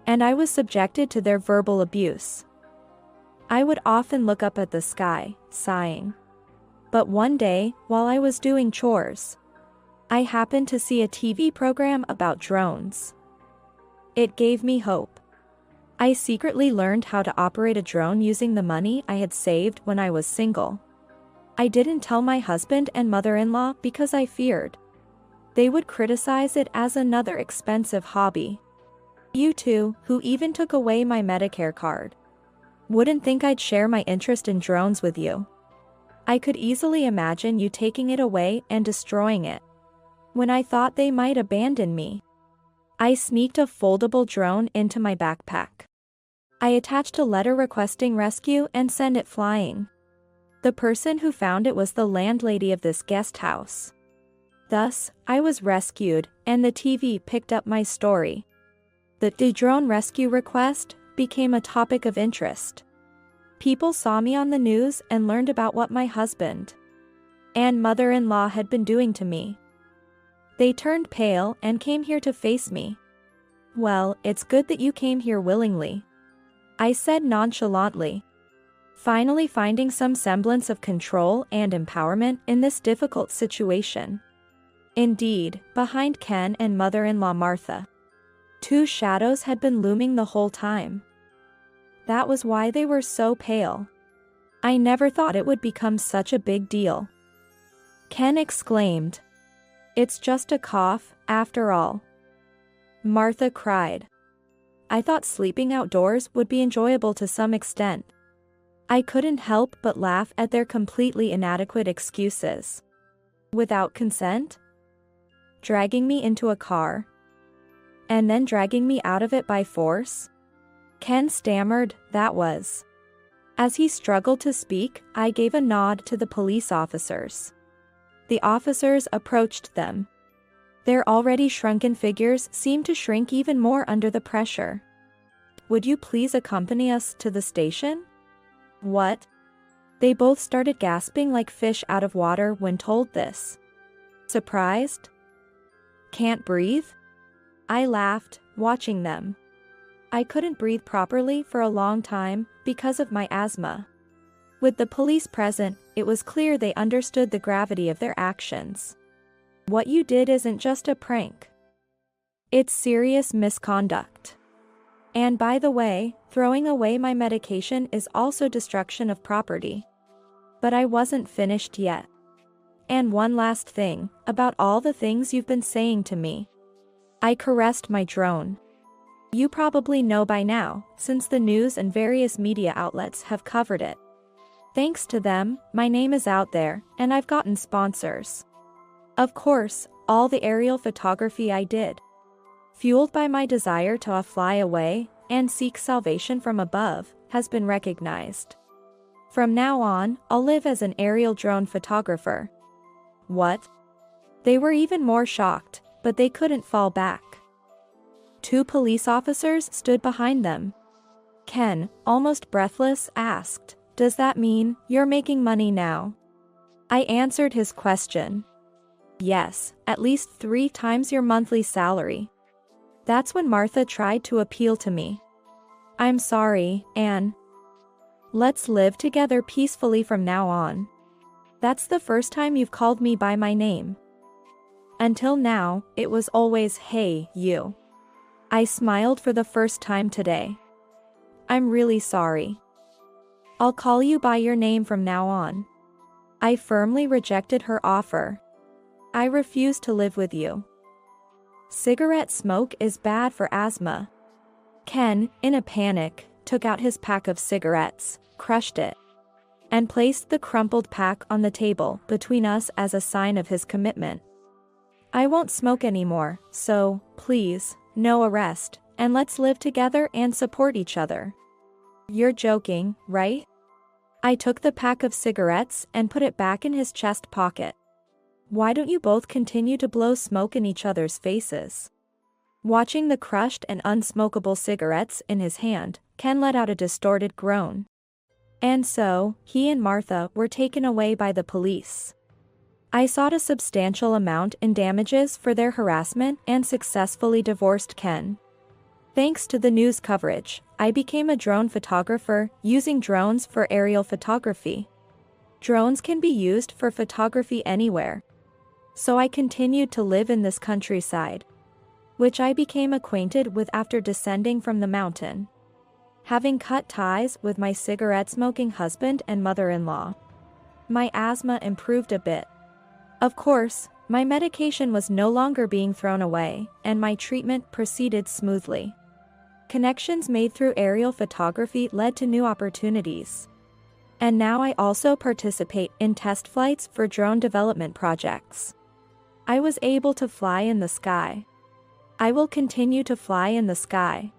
And I was subjected to their verbal abuse. I would often look up at the sky, sighing. But one day, while I was doing chores, I happened to see a TV program about drones. It gave me hope. I secretly learned how to operate a drone using the money I had saved when I was single. I didn't tell my husband and mother-in-law because I feared they would criticize it as another expensive hobby. You two, who even took away my Medicare card, wouldn't think I'd share my interest in drones with you. I could easily imagine you taking it away and destroying it. When I thought they might abandon me, I sneaked a foldable drone into my backpack. I attached a letter requesting rescue and sent it flying. The person who found it was the landlady of this guest house. Thus, I was rescued, and the TV picked up my story. The drone rescue request became a topic of interest. People saw me on the news and learned about what my husband and mother-in-law had been doing to me. They turned pale and came here to face me. "Well, it's good that you came here willingly," I said nonchalantly. finally finding some semblance of control and empowerment in this difficult situation. Indeed, behind Ken and mother-in-law Martha, two shadows had been looming the whole time. That was why they were so pale. I never thought it would become such a big deal. Ken exclaimed. It's just a cough, after all. Martha cried. I thought sleeping outdoors would be enjoyable to some extent. I couldn't help but laugh at their completely inadequate excuses. Without consent? Dragging me into a car? And then dragging me out of it by force? Ken stammered, that was. As he struggled to speak, I gave a nod to the police officers. The officers approached them. Their already shrunken figures seemed to shrink even more under the pressure. Would you please accompany us to the station? What? They both started gasping like fish out of water when told this. Surprised? Can't breathe? I laughed, watching them. I couldn't breathe properly for a long time because of my asthma. With the police present, it was clear they understood the gravity of their actions. What you did isn't just a prank. It's serious misconduct. And by the way, throwing away my medication is also destruction of property. But I wasn't finished yet. And one last thing, about all the things you've been saying to me. I caressed my drone. You probably know by now, since the news and various media outlets have covered it. Thanks to them, my name is out there, and I've gotten sponsors. Of course, all the aerial photography I did, fueled by my desire to fly away and seek salvation from above, has been recognized. From now on, I'll live as an aerial drone photographer. What? They were even more shocked, but they couldn't fall back. Two police officers stood behind them. Ken, almost breathless, asked, Does that mean you're making money now? I answered his question. Yes, at least 3 times your monthly salary. That's when Martha tried to appeal to me. I'm sorry, Anne. Let's live together peacefully from now on. That's the first time you've called me by my name. Until now, it was always, hey, you. I smiled for the first time today. I'm really sorry. I'll call you by your name from now on. I firmly rejected her offer. I refuse to live with you. Cigarette smoke is bad for asthma. Ken, in a panic, took out his pack of cigarettes, crushed it, and placed the crumpled pack on the table between us as a sign of his commitment. I won't smoke anymore, so, please, no arrest, and let's live together and support each other. You're joking, right? I took the pack of cigarettes and put it back in his chest pocket. Why don't you both continue to blow smoke in each other's faces? Watching the crushed and unsmokable cigarettes in his hand, Ken let out a distorted groan. And so, he and Martha were taken away by the police. I sought a substantial amount in damages for their harassment and successfully divorced Ken. Thanks to the news coverage, I became a drone photographer using drones for aerial photography. Drones can be used for photography anywhere. So I continued to live in this countryside, which I became acquainted with after descending from the mountain. Having cut ties with my cigarette-smoking husband and mother-in-law, my asthma improved a bit. Of course, my medication was no longer being thrown away, and my treatment proceeded smoothly. Connections made through aerial photography led to new opportunities. And now I also participate in test flights for drone development projects. I was able to fly in the sky. I will continue to fly in the sky.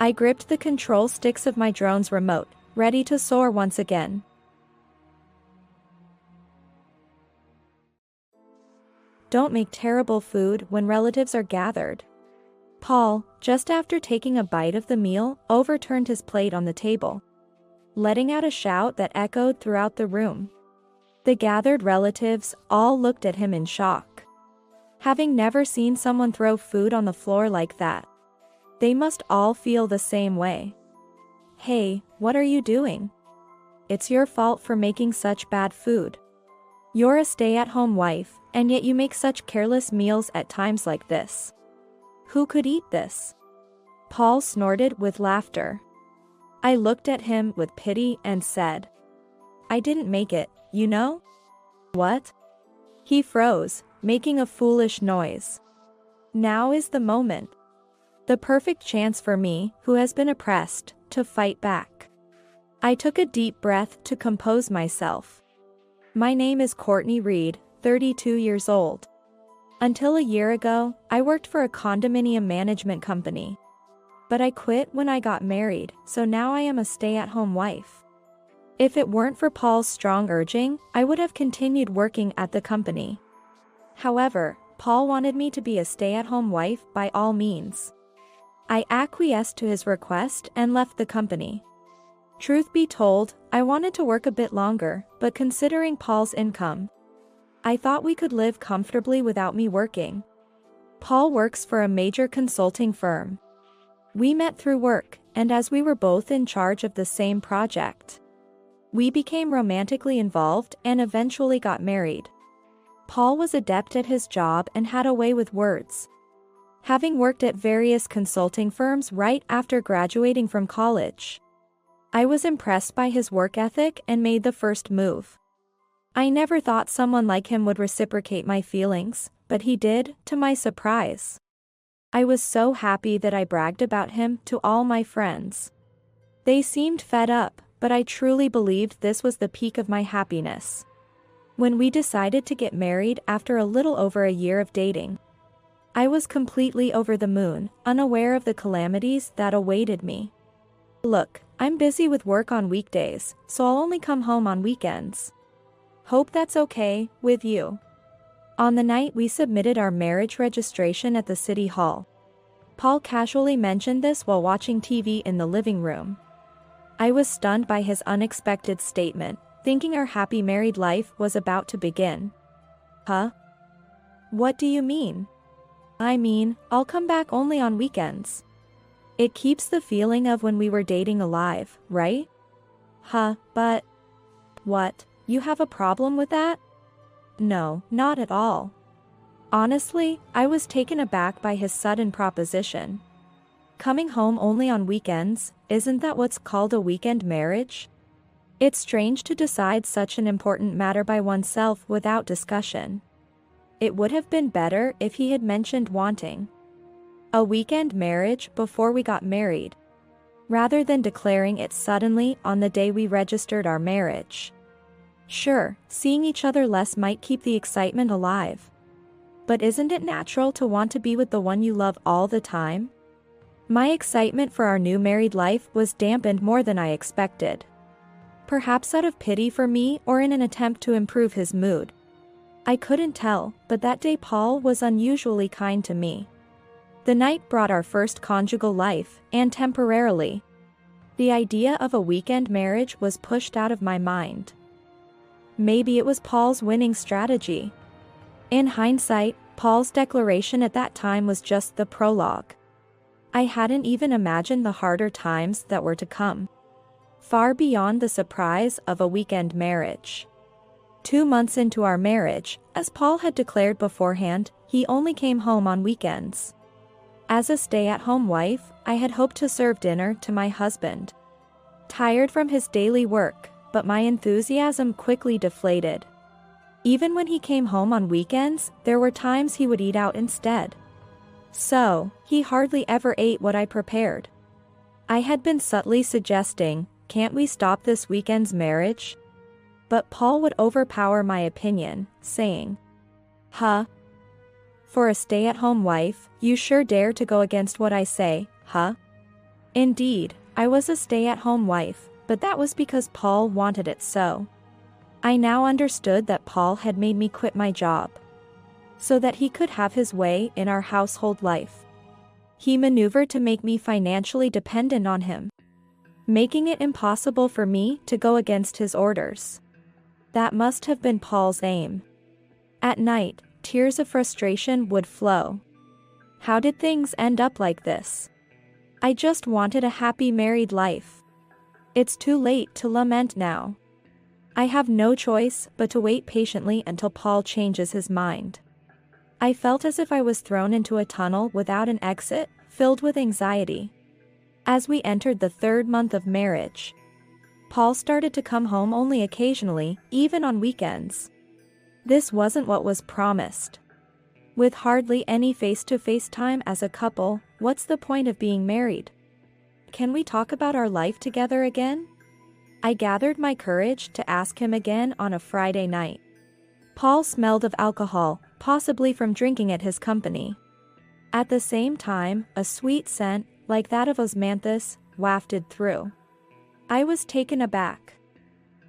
I gripped the control sticks of my drone's remote, ready to soar once again. Don't make terrible food when relatives are gathered. Paul, just after taking a bite of the meal, overturned his plate on the table, letting out a shout that echoed throughout the room. The gathered relatives all looked at him in shock. Having never seen someone throw food on the floor like that, they must all feel the same way. Hey, what are you doing? it's your fault for making such bad food. You're a stay-at-home wife, and yet you make such careless meals at times like this. Who could eat this? Paul snorted with laughter. I looked at him with pity and said, I didn't make it, you know? What? He froze, making a foolish noise. Now is the moment. The perfect chance for me, who has been oppressed, to fight back. I took a deep breath to compose myself. My name is Courtney Reed, 32 years old. Until a year ago, I worked for a condominium management company. But I quit when I got married, so now I am a stay-at-home wife. If it weren't for Paul's strong urging, I would have continued working at the company. However, Paul wanted me to be a stay-at-home wife by all means. I acquiesced to his request and left the company. Truth be told, I wanted to work a bit longer, but considering Paul's income, I thought we could live comfortably without me working. Paul works for a major consulting firm. We met through work, and as we were both in charge of the same project, we became romantically involved and eventually got married. Paul was adept at his job and had a way with words. Having worked at various consulting firms right after graduating from college, I was impressed by his work ethic and made the first move. I never thought someone like him would reciprocate my feelings, but he did, to my surprise. I was so happy that I bragged about him to all my friends. They seemed fed up, but I truly believed this was the peak of my happiness. When we decided to get married after a little over a year of dating, I was completely over the moon, unaware of the calamities that awaited me. Look, I'm busy with work on weekdays, so I'll only come home on weekends. Hope that's okay with you. On the night we submitted our marriage registration at the city hall, Paul casually mentioned this while watching TV in the living room. I was stunned by his unexpected statement, thinking our happy married life was about to begin. Huh? What do you mean? I mean, I'll come back only on weekends. It keeps the feeling of when we were dating alive, right? Huh, but... What, you have a problem with that? No, not at all. Honestly, I was taken aback by his sudden proposition. Coming home only on weekends, isn't that what's called a weekend marriage? It's strange to decide such an important matter by oneself without discussion. It would have been better if he had mentioned wanting a weekend marriage before we got married, rather than declaring it suddenly on the day we registered our marriage. Sure, seeing each other less might keep the excitement alive. But isn't it natural to want to be with the one you love all the time? My excitement for our new married life was dampened more than I expected. Perhaps out of pity for me or in an attempt to improve his mood. I couldn't tell, but that day Paul was unusually kind to me. The night brought our first conjugal life, and temporarily, the idea of a weekend marriage was pushed out of my mind. Maybe it was Paul's winning strategy. In hindsight, Paul's declaration at that time was just the prologue. I hadn't even imagined the harder times that were to come. Far beyond the surprise of a weekend marriage. 2 months into our marriage, as Paul had declared beforehand, he only came home on weekends. As a stay-at-home wife, I had hoped to serve dinner to my husband. Tired from his daily work, but my enthusiasm quickly deflated. Even when he came home on weekends, there were times he would eat out instead. So, he hardly ever ate what I prepared. I had been subtly suggesting, can't we stop this weekend's marriage? But Paul would overpower my opinion, saying, huh? For a stay-at-home wife, you sure dare to go against what I say, huh? Indeed, I was a stay-at-home wife, but that was because Paul wanted it so. I now understood that Paul had made me quit my job, so that he could have his way in our household life. He maneuvered to make me financially dependent on him, making it impossible for me to go against his orders. That must have been Paul's aim. At night, tears of frustration would flow. How did things end up like this? I just wanted a happy married life. It's too late to lament now. I have no choice but to wait patiently until Paul changes his mind. I felt as if I was thrown into a tunnel without an exit, filled with anxiety. As we entered the 3rd month of marriage, Paul started to come home only occasionally, even on weekends. This wasn't what was promised. With hardly any face-to-face time as a couple, what's the point of being married? Can we talk about our life together again? I gathered my courage to ask him again on a Friday night. Paul smelled of alcohol, possibly from drinking at his company. At the same time, a sweet scent, like that of osmanthus, wafted through. I was taken aback.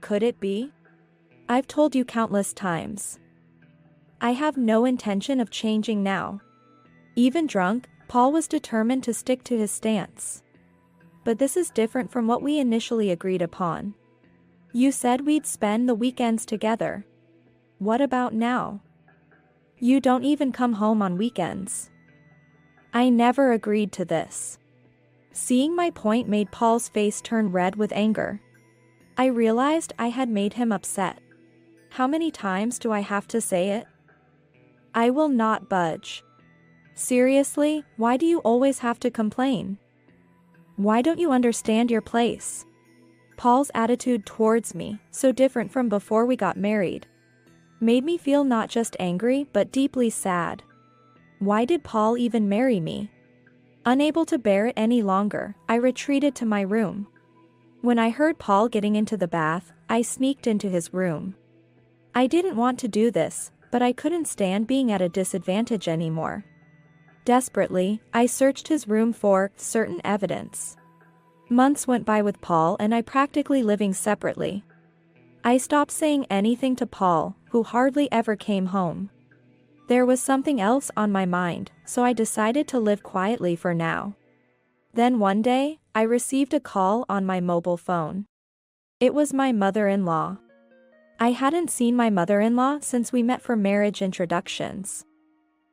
Could it be? I've told you countless times. I have no intention of changing now. Even drunk, Paul was determined to stick to his stance. But this is different from what we initially agreed upon. You said we'd spend the weekends together. What about now? You don't even come home on weekends. I never agreed to this. Seeing my point made Paul's face turn red with anger. I realized I had made him upset. How many times do I have to say it? I will not budge. Seriously, why do you always have to complain? Why don't you understand your place? Paul's attitude towards me, so different from before we got married, made me feel not just angry but deeply sad. Why did Paul even marry me? Unable to bear it any longer, I retreated to my room. When I heard Paul getting into the bath, I sneaked into his room. I didn't want to do this, but I couldn't stand being at a disadvantage anymore. Desperately, I searched his room for certain evidence. Months went by with Paul and I practically living separately. I stopped saying anything to Paul, who hardly ever came home. There was something else on my mind, so I decided to live quietly for now. Then one day, I received a call on my mobile phone. It was my mother-in-law. I hadn't seen my mother-in-law since we met for marriage introductions.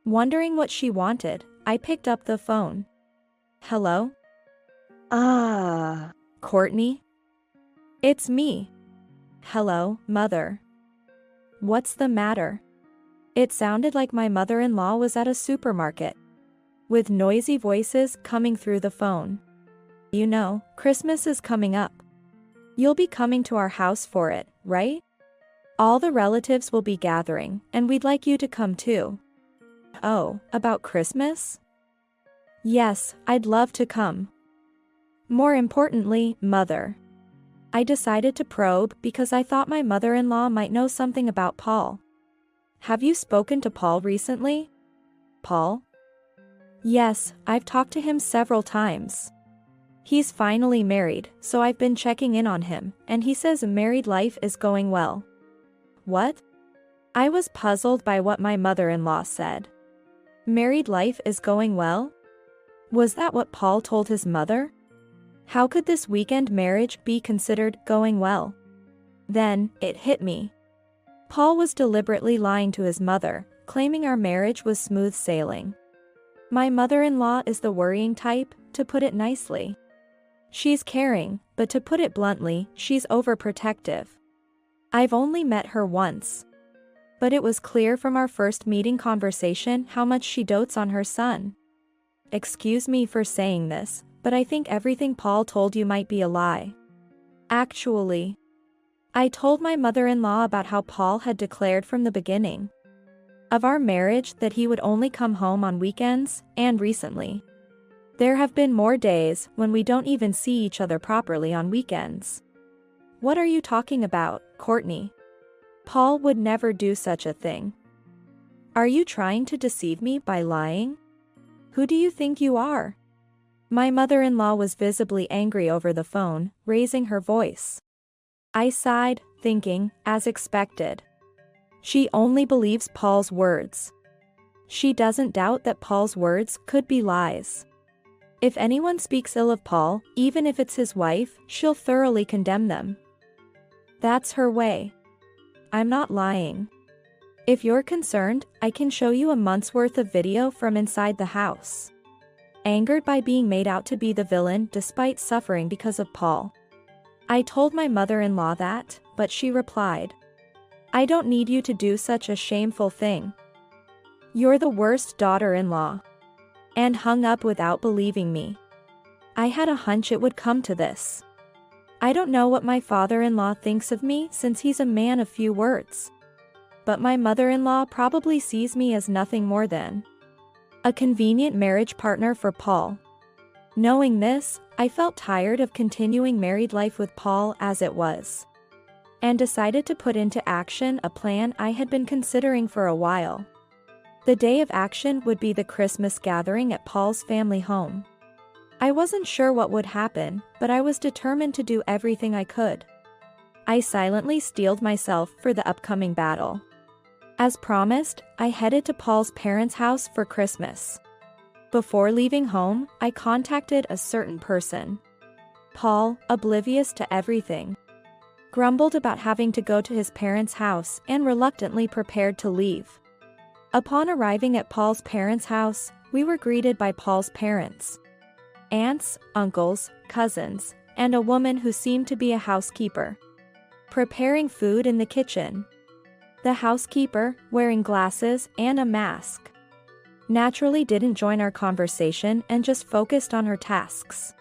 Wondering what she wanted, I picked up the phone. Hello? Courtney? It's me. Hello, Mother. What's the matter? It sounded like my mother-in-law was at a supermarket, with noisy voices coming through the phone. You know, Christmas is coming up. You'll be coming to our house for it, right? All the relatives will be gathering, and we'd like you to come too. Oh, about Christmas? Yes, I'd love to come. More importantly, Mother. I decided to probe because I thought my mother-in-law might know something about Paul. Have you spoken to Paul recently? Paul? Yes, I've talked to him several times. He's finally married, so I've been checking in on him, and he says married life is going well. What? I was puzzled by what my mother-in-law said. Married life is going well? Was that what Paul told his mother? How could this weekend marriage be considered going well? Then, it hit me. Paul was deliberately lying to his mother, claiming our marriage was smooth sailing. My mother-in-law is the worrying type, to put it nicely. She's caring, but to put it bluntly, she's overprotective. I've only met her once, but it was clear from our first meeting conversation how much she dotes on her son. Excuse me for saying this, but I think everything Paul told you might be a lie. Actually, I told my mother-in-law about how Paul had declared from the beginning of our marriage that he would only come home on weekends, and recently, there have been more days when we don't even see each other properly on weekends. What are you talking about, Courtney? Paul would never do such a thing. Are you trying to deceive me by lying? Who do you think you are? My mother-in-law was visibly angry over the phone, raising her voice. I sighed, thinking, as expected. She only believes Paul's words. She doesn't doubt that Paul's words could be lies. If anyone speaks ill of Paul, even if it's his wife, she'll thoroughly condemn them. That's her way. I'm not lying. If you're concerned, I can show you a month's worth of video from inside the house. Angered by being made out to be the villain despite suffering because of Paul, I told my mother-in-law that, but she replied, "I don't need you to do such a shameful thing. You're the worst daughter-in-law." And hung up without believing me. I had a hunch it would come to this. I don't know what my father-in-law thinks of me since he's a man of few words. But my mother-in-law probably sees me as nothing more than a convenient marriage partner for Paul. Knowing this, I felt tired of continuing married life with Paul as it was, and decided to put into action a plan I had been considering for a while. The day of action would be the Christmas gathering at Paul's family home. I wasn't sure what would happen, but I was determined to do everything I could. I silently steeled myself for the upcoming battle. As promised, I headed to Paul's parents' house for Christmas. Before leaving home, I contacted a certain person. Paul, oblivious to everything, grumbled about having to go to his parents' house and reluctantly prepared to leave. Upon arriving at Paul's parents' house, we were greeted by Paul's parents, aunts, uncles, cousins, and a woman who seemed to be a housekeeper, preparing food in the kitchen. The housekeeper, wearing glasses and a mask, naturally didn't join our conversation and just focused on her tasks.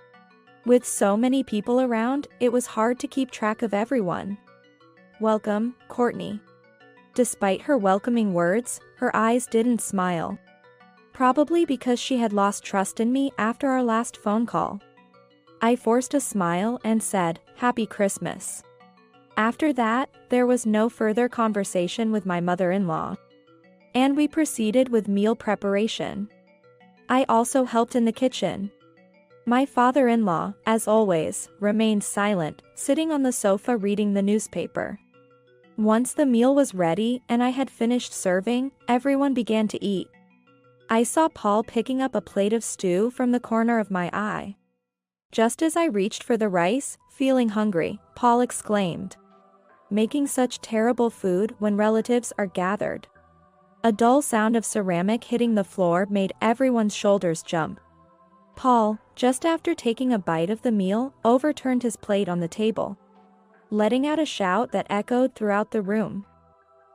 With so many people around, it was hard to keep track of everyone. "Welcome, Courtney." Despite her welcoming words, her eyes didn't smile. Probably because she had lost trust in me after our last phone call. I forced a smile and said, "Happy Christmas." After that, there was no further conversation with my mother-in-law, and we proceeded with meal preparation. I also helped in the kitchen. My father-in-law, as always, remained silent, sitting on the sofa reading the newspaper. Once the meal was ready and I had finished serving, everyone began to eat. I saw Paul picking up a plate of stew from the corner of my eye. Just as I reached for the rice, feeling hungry, Paul exclaimed, "Making such terrible food when relatives are gathered." A dull sound of ceramic hitting the floor made everyone's shoulders jump. Paul, just after taking a bite of the meal, overturned his plate on the table, letting out a shout that echoed throughout the room.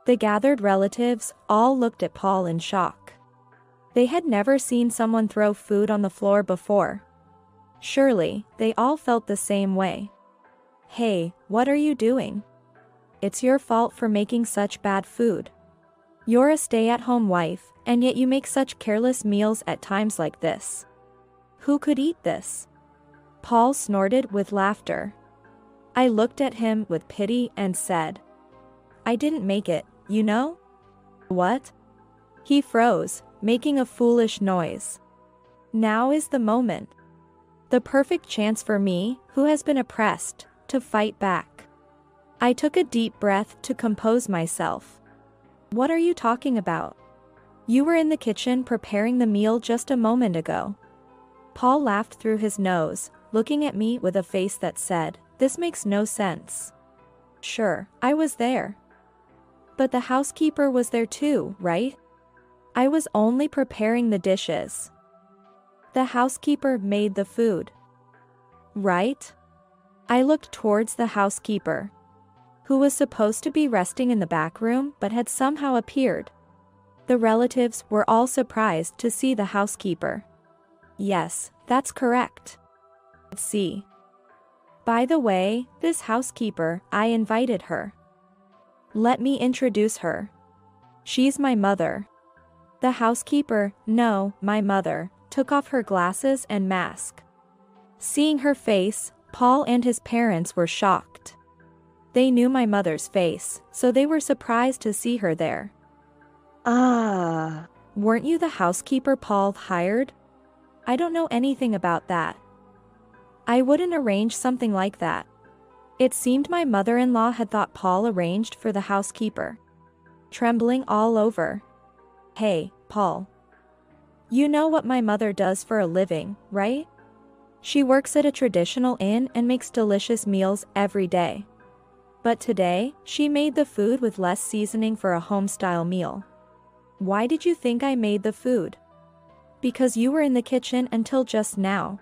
The gathered relatives all looked at Paul in shock. They had never seen someone throw food on the floor before. Surely, they all felt the same way. "Hey, what are you doing? It's your fault for making such bad food. You're a stay-at-home wife, and yet you make such careless meals at times like this. Who could eat this?" Paul snorted with laughter. I looked at him with pity and said, "I didn't make it, you know." "What?" He froze, making a foolish noise. Now is the moment. The perfect chance for me, who has been oppressed, to fight back. I took a deep breath to compose myself. "What are you talking about? You were in the kitchen preparing the meal just a moment ago." Paul laughed through his nose, looking at me with a face that said, "This makes no sense." "Sure, I was there. But the housekeeper was there too, right? I was only preparing the dishes. The housekeeper made the food. Right?" I looked towards the housekeeper, who was supposed to be resting in the back room but had somehow appeared. The relatives were all surprised to see the housekeeper. "Yes, that's correct. See. By the way, this housekeeper, I invited her. Let me introduce her. She's my mother." The housekeeper, no, my mother, took off her glasses and mask. Seeing her face, Paul and his parents were shocked. They knew my mother's face, so they were surprised to see her there. Weren't you the housekeeper Paul hired?" "I don't know anything about that. I wouldn't arrange something like that." It seemed my mother-in-law had thought Paul arranged for the housekeeper. Trembling all over. "Hey, Paul. You know what my mother does for a living, right? She works at a traditional inn and makes delicious meals every day. But today, she made the food with less seasoning for a home-style meal. Why did you think I made the food? Because you were in the kitchen until just now."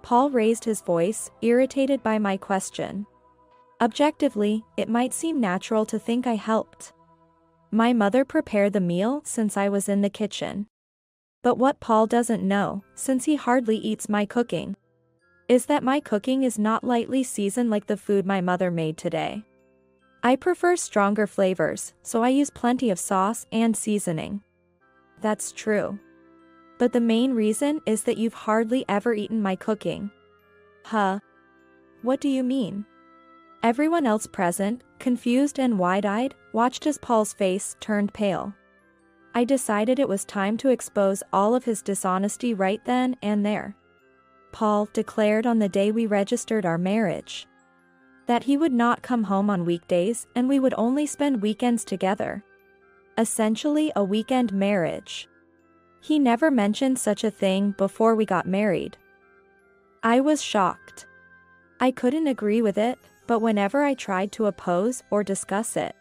Paul raised his voice, irritated by my question. Objectively, it might seem natural to think I helped. My mother prepared the meal since I was in the kitchen. But what Paul doesn't know, since he hardly eats my cooking, is that my cooking is not lightly seasoned like the food my mother made today. I prefer stronger flavors, so I use plenty of sauce and seasoning. That's true. But the main reason is that you've hardly ever eaten my cooking. Huh? What do you mean? Everyone else present, confused and wide-eyed, watched as Paul's face turned pale. I decided it was time to expose all of his dishonesty right then and there. Paul declared on the day we registered our marriage that he would not come home on weekdays and we would only spend weekends together. Essentially a weekend marriage. He never mentioned such a thing before we got married. I was shocked. I couldn't agree with it, but whenever I tried to oppose or discuss it,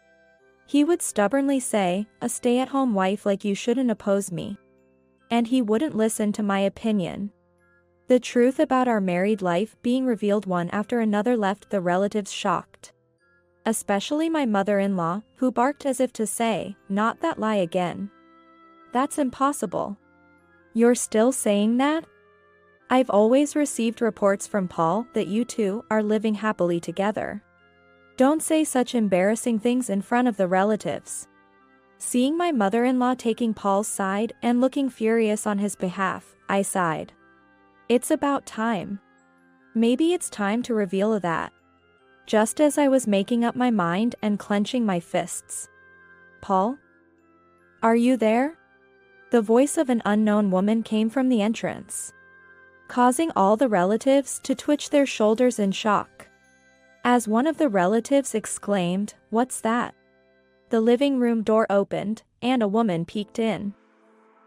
he would stubbornly say, "A stay-at-home wife like you shouldn't oppose me." And he wouldn't listen to my opinion. The truth about our married life being revealed one after another left the relatives shocked. Especially my mother-in-law, who barked as if to say, "Not that lie again. That's impossible. You're still saying that? I've always received reports from Paul that you two are living happily together. Don't say such embarrassing things in front of the relatives." Seeing my mother-in-law taking Paul's side and looking furious on his behalf, I sighed. It's about time. Maybe it's time to reveal that. Just as I was making up my mind and clenching my fists. "Paul? Are you there?" The voice of an unknown woman came from the entrance, causing all the relatives to twitch their shoulders in shock. As one of the relatives exclaimed, "What's that?" the living room door opened, and a woman peeked in.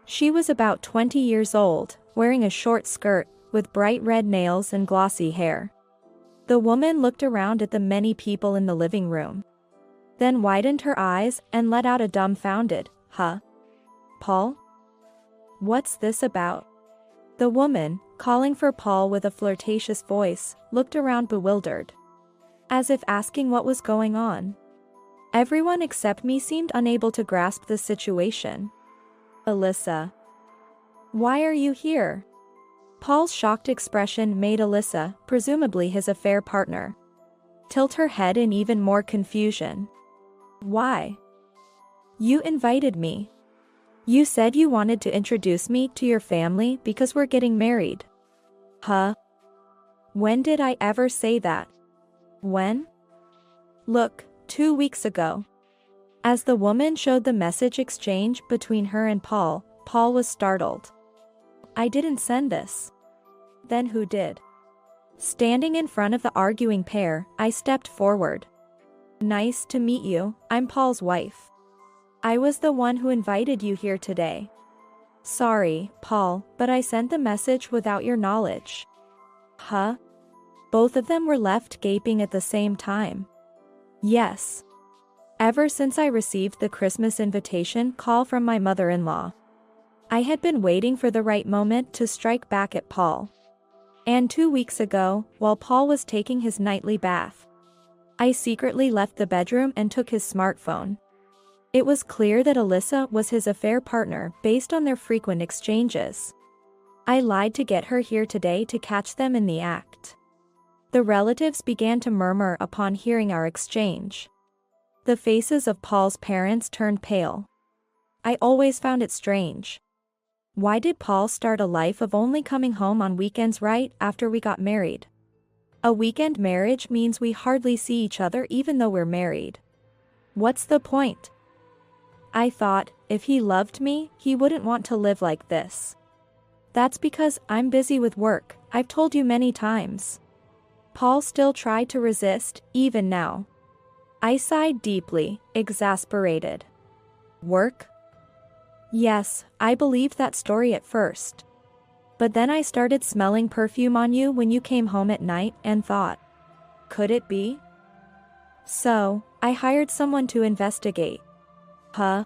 She was about 20 years old, wearing a short skirt, with bright red nails and glossy hair. The woman looked around at the many people in the living room, then widened her eyes and let out a dumbfounded, "Huh? Paul? What's this about?" The woman, calling for Paul with a flirtatious voice, looked around bewildered, as if asking what was going on. Everyone except me seemed unable to grasp the situation. "Alyssa. Why are you here?" Paul's shocked expression made Alyssa, presumably his affair partner, tilt her head in even more confusion. "Why? You invited me. You said you wanted to introduce me to your family because we're getting married." "Huh? When did I ever say that?" "When?" "Look, 2 weeks ago." As the woman showed the message exchange between her and Paul, Paul was startled. "I didn't send this." "Then who did?" Standing in front of the arguing pair, I stepped forward. "Nice to meet you, I'm Paul's wife. I was the one who invited you here today." "Sorry, Paul, but I sent the message without your knowledge." "Huh?" Both of them were left gaping at the same time. Yes. Ever since I received the Christmas invitation call from my mother-in-law, I had been waiting for the right moment to strike back at Paul. And 2 weeks ago, while Paul was taking his nightly bath, I secretly left the bedroom and took his smartphone. It was clear that Alyssa was his affair partner based on their frequent exchanges. I lied to get her here today to catch them in the act. The relatives began to murmur upon hearing our exchange. The faces of Paul's parents turned pale. I always found it strange. Why did Paul start a life of only coming home on weekends right after we got married? A weekend marriage means we hardly see each other even though we're married. What's the point? I thought, if he loved me, he wouldn't want to live like this. That's because I'm busy with work, I've told you many times. Paul still tried to resist, even now. I sighed deeply, exasperated. Work? Yes, I believed that story at first. But then I started smelling perfume on you when you came home at night and thought, could it be? So, I hired someone to investigate. Huh?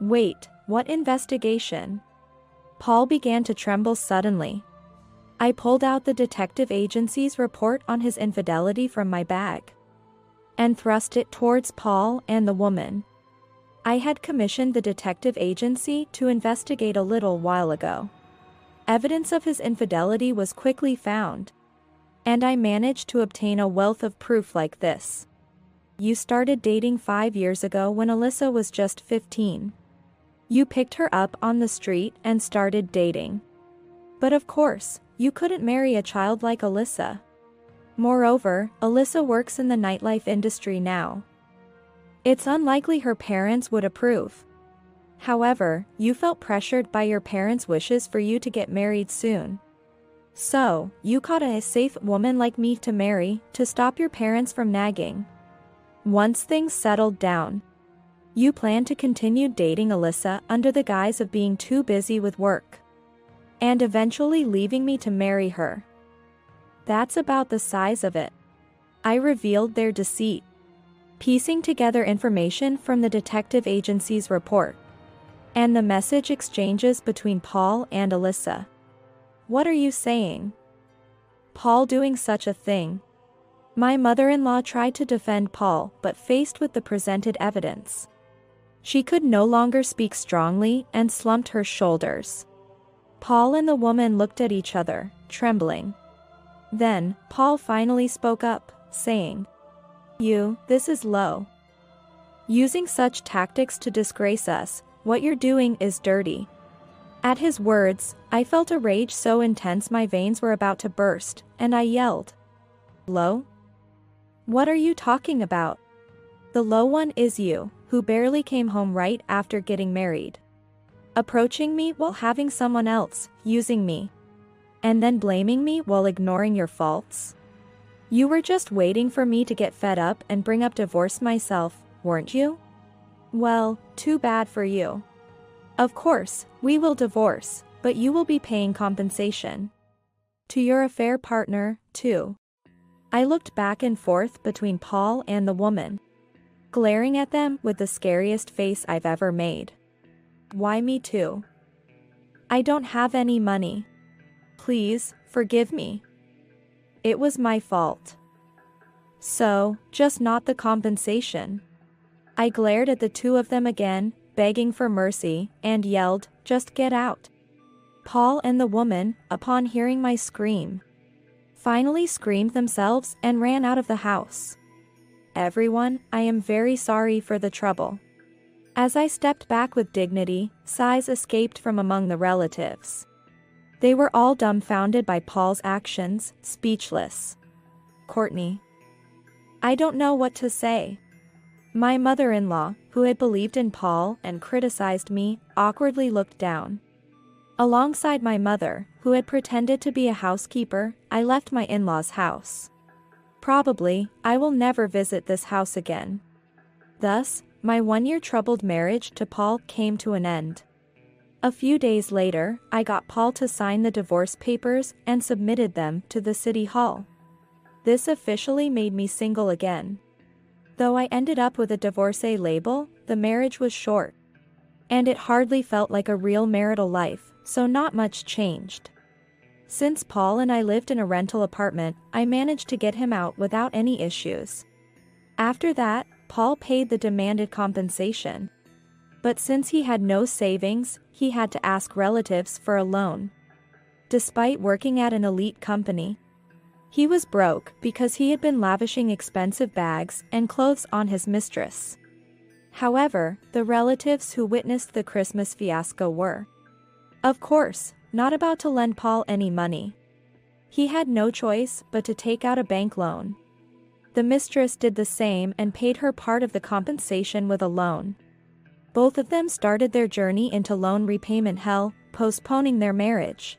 Wait, what investigation? Paul began to tremble suddenly. I pulled out the detective agency's report on his infidelity from my bag. and thrust it towards Paul and the woman. I had commissioned the detective agency to investigate a little while ago. Evidence of his infidelity was quickly found, and I managed to obtain a wealth of proof like this. You started dating 5 years ago when Alyssa was just 15. You picked her up on the street and started dating. But of course, you couldn't marry a child like Alyssa. Moreover, Alyssa works in the nightlife industry now. It's unlikely her parents would approve. However, you felt pressured by your parents' wishes for you to get married soon. So, you caught a safe woman like me to marry, to stop your parents from nagging. Once things settled down, you planned to continue dating Alyssa under the guise of being too busy with work, and eventually leaving me to marry her. That's about the size of it. I revealed their deceit, piecing together information from the detective agency's report and the message exchanges between Paul and Alyssa. What are you saying? Paul doing such a thing? My mother-in-law tried to defend Paul, but faced with the presented evidence, she could no longer speak strongly and slumped her shoulders. Paul and the woman looked at each other, trembling. Then, Paul finally spoke up, saying, This is low. Using such tactics to disgrace us, what you're doing is dirty. At his words, I felt a rage so intense my veins were about to burst, and I yelled, Low? What are you talking about? The low one is you, who barely came home right after getting married, approaching me while having someone else, using me, and then blaming me while ignoring your faults. You were just waiting for me to get fed up and bring up divorce myself, weren't you? Well, too bad for you. Of course, we will divorce, but you will be paying compensation to your affair partner, too. I looked back and forth between Paul and the woman, glaring at them with the scariest face I've ever made. Why me too? I don't have any money. Please, forgive me. It was my fault. So, just not the compensation. I glared at the two of them again, begging for mercy, and yelled, Just get out. Paul and the woman, upon hearing my scream, finally screamed themselves and ran out of the house. Everyone, I am very sorry for the trouble. As I stepped back with dignity, sighs escaped from among the relatives. They were all dumbfounded by Paul's actions, speechless. Courtney. I don't know what to say. My mother-in-law, who had believed in Paul and criticized me, awkwardly looked down. Alongside my mother, who had pretended to be a housekeeper, I left my in-laws' house. Probably, I will never visit this house again. Thus, my one-year troubled marriage to Paul came to an end. A few days later, I got Paul to sign the divorce papers and submitted them to the city hall. This officially made me single again. Though I ended up with a divorcee label, the marriage was short, and it hardly felt like a real marital life, so not much changed. Since Paul and I lived in a rental apartment, I managed to get him out without any issues. After that, Paul paid the demanded compensation. But since he had no savings, he had to ask relatives for a loan. Despite working at an elite company, he was broke because he had been lavishing expensive bags and clothes on his mistress. However, the relatives who witnessed the Christmas fiasco were, of course, not about to lend Paul any money. He had no choice but to take out a bank loan. The mistress did the same and paid her part of the compensation with a loan. Both of them started their journey into loan repayment hell, postponing their marriage,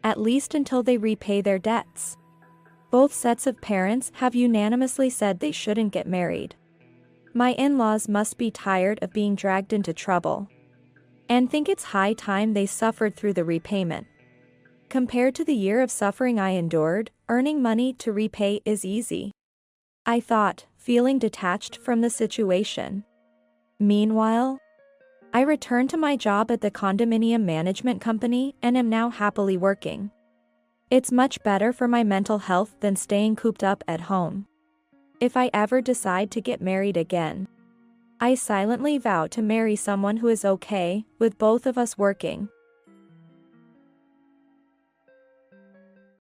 at least until they repay their debts. Both sets of parents have unanimously said they shouldn't get married. My in-laws must be tired of being dragged into trouble, and think it's high time they suffered through the repayment. Compared to the year of suffering I endured, earning money to repay is easy, I thought, feeling detached from the situation. Meanwhile, I returned to my job at the condominium management company and am now happily working. It's much better for my mental health than staying cooped up at home. If I ever decide to get married again, I silently vow to marry someone who is okay with both of us working.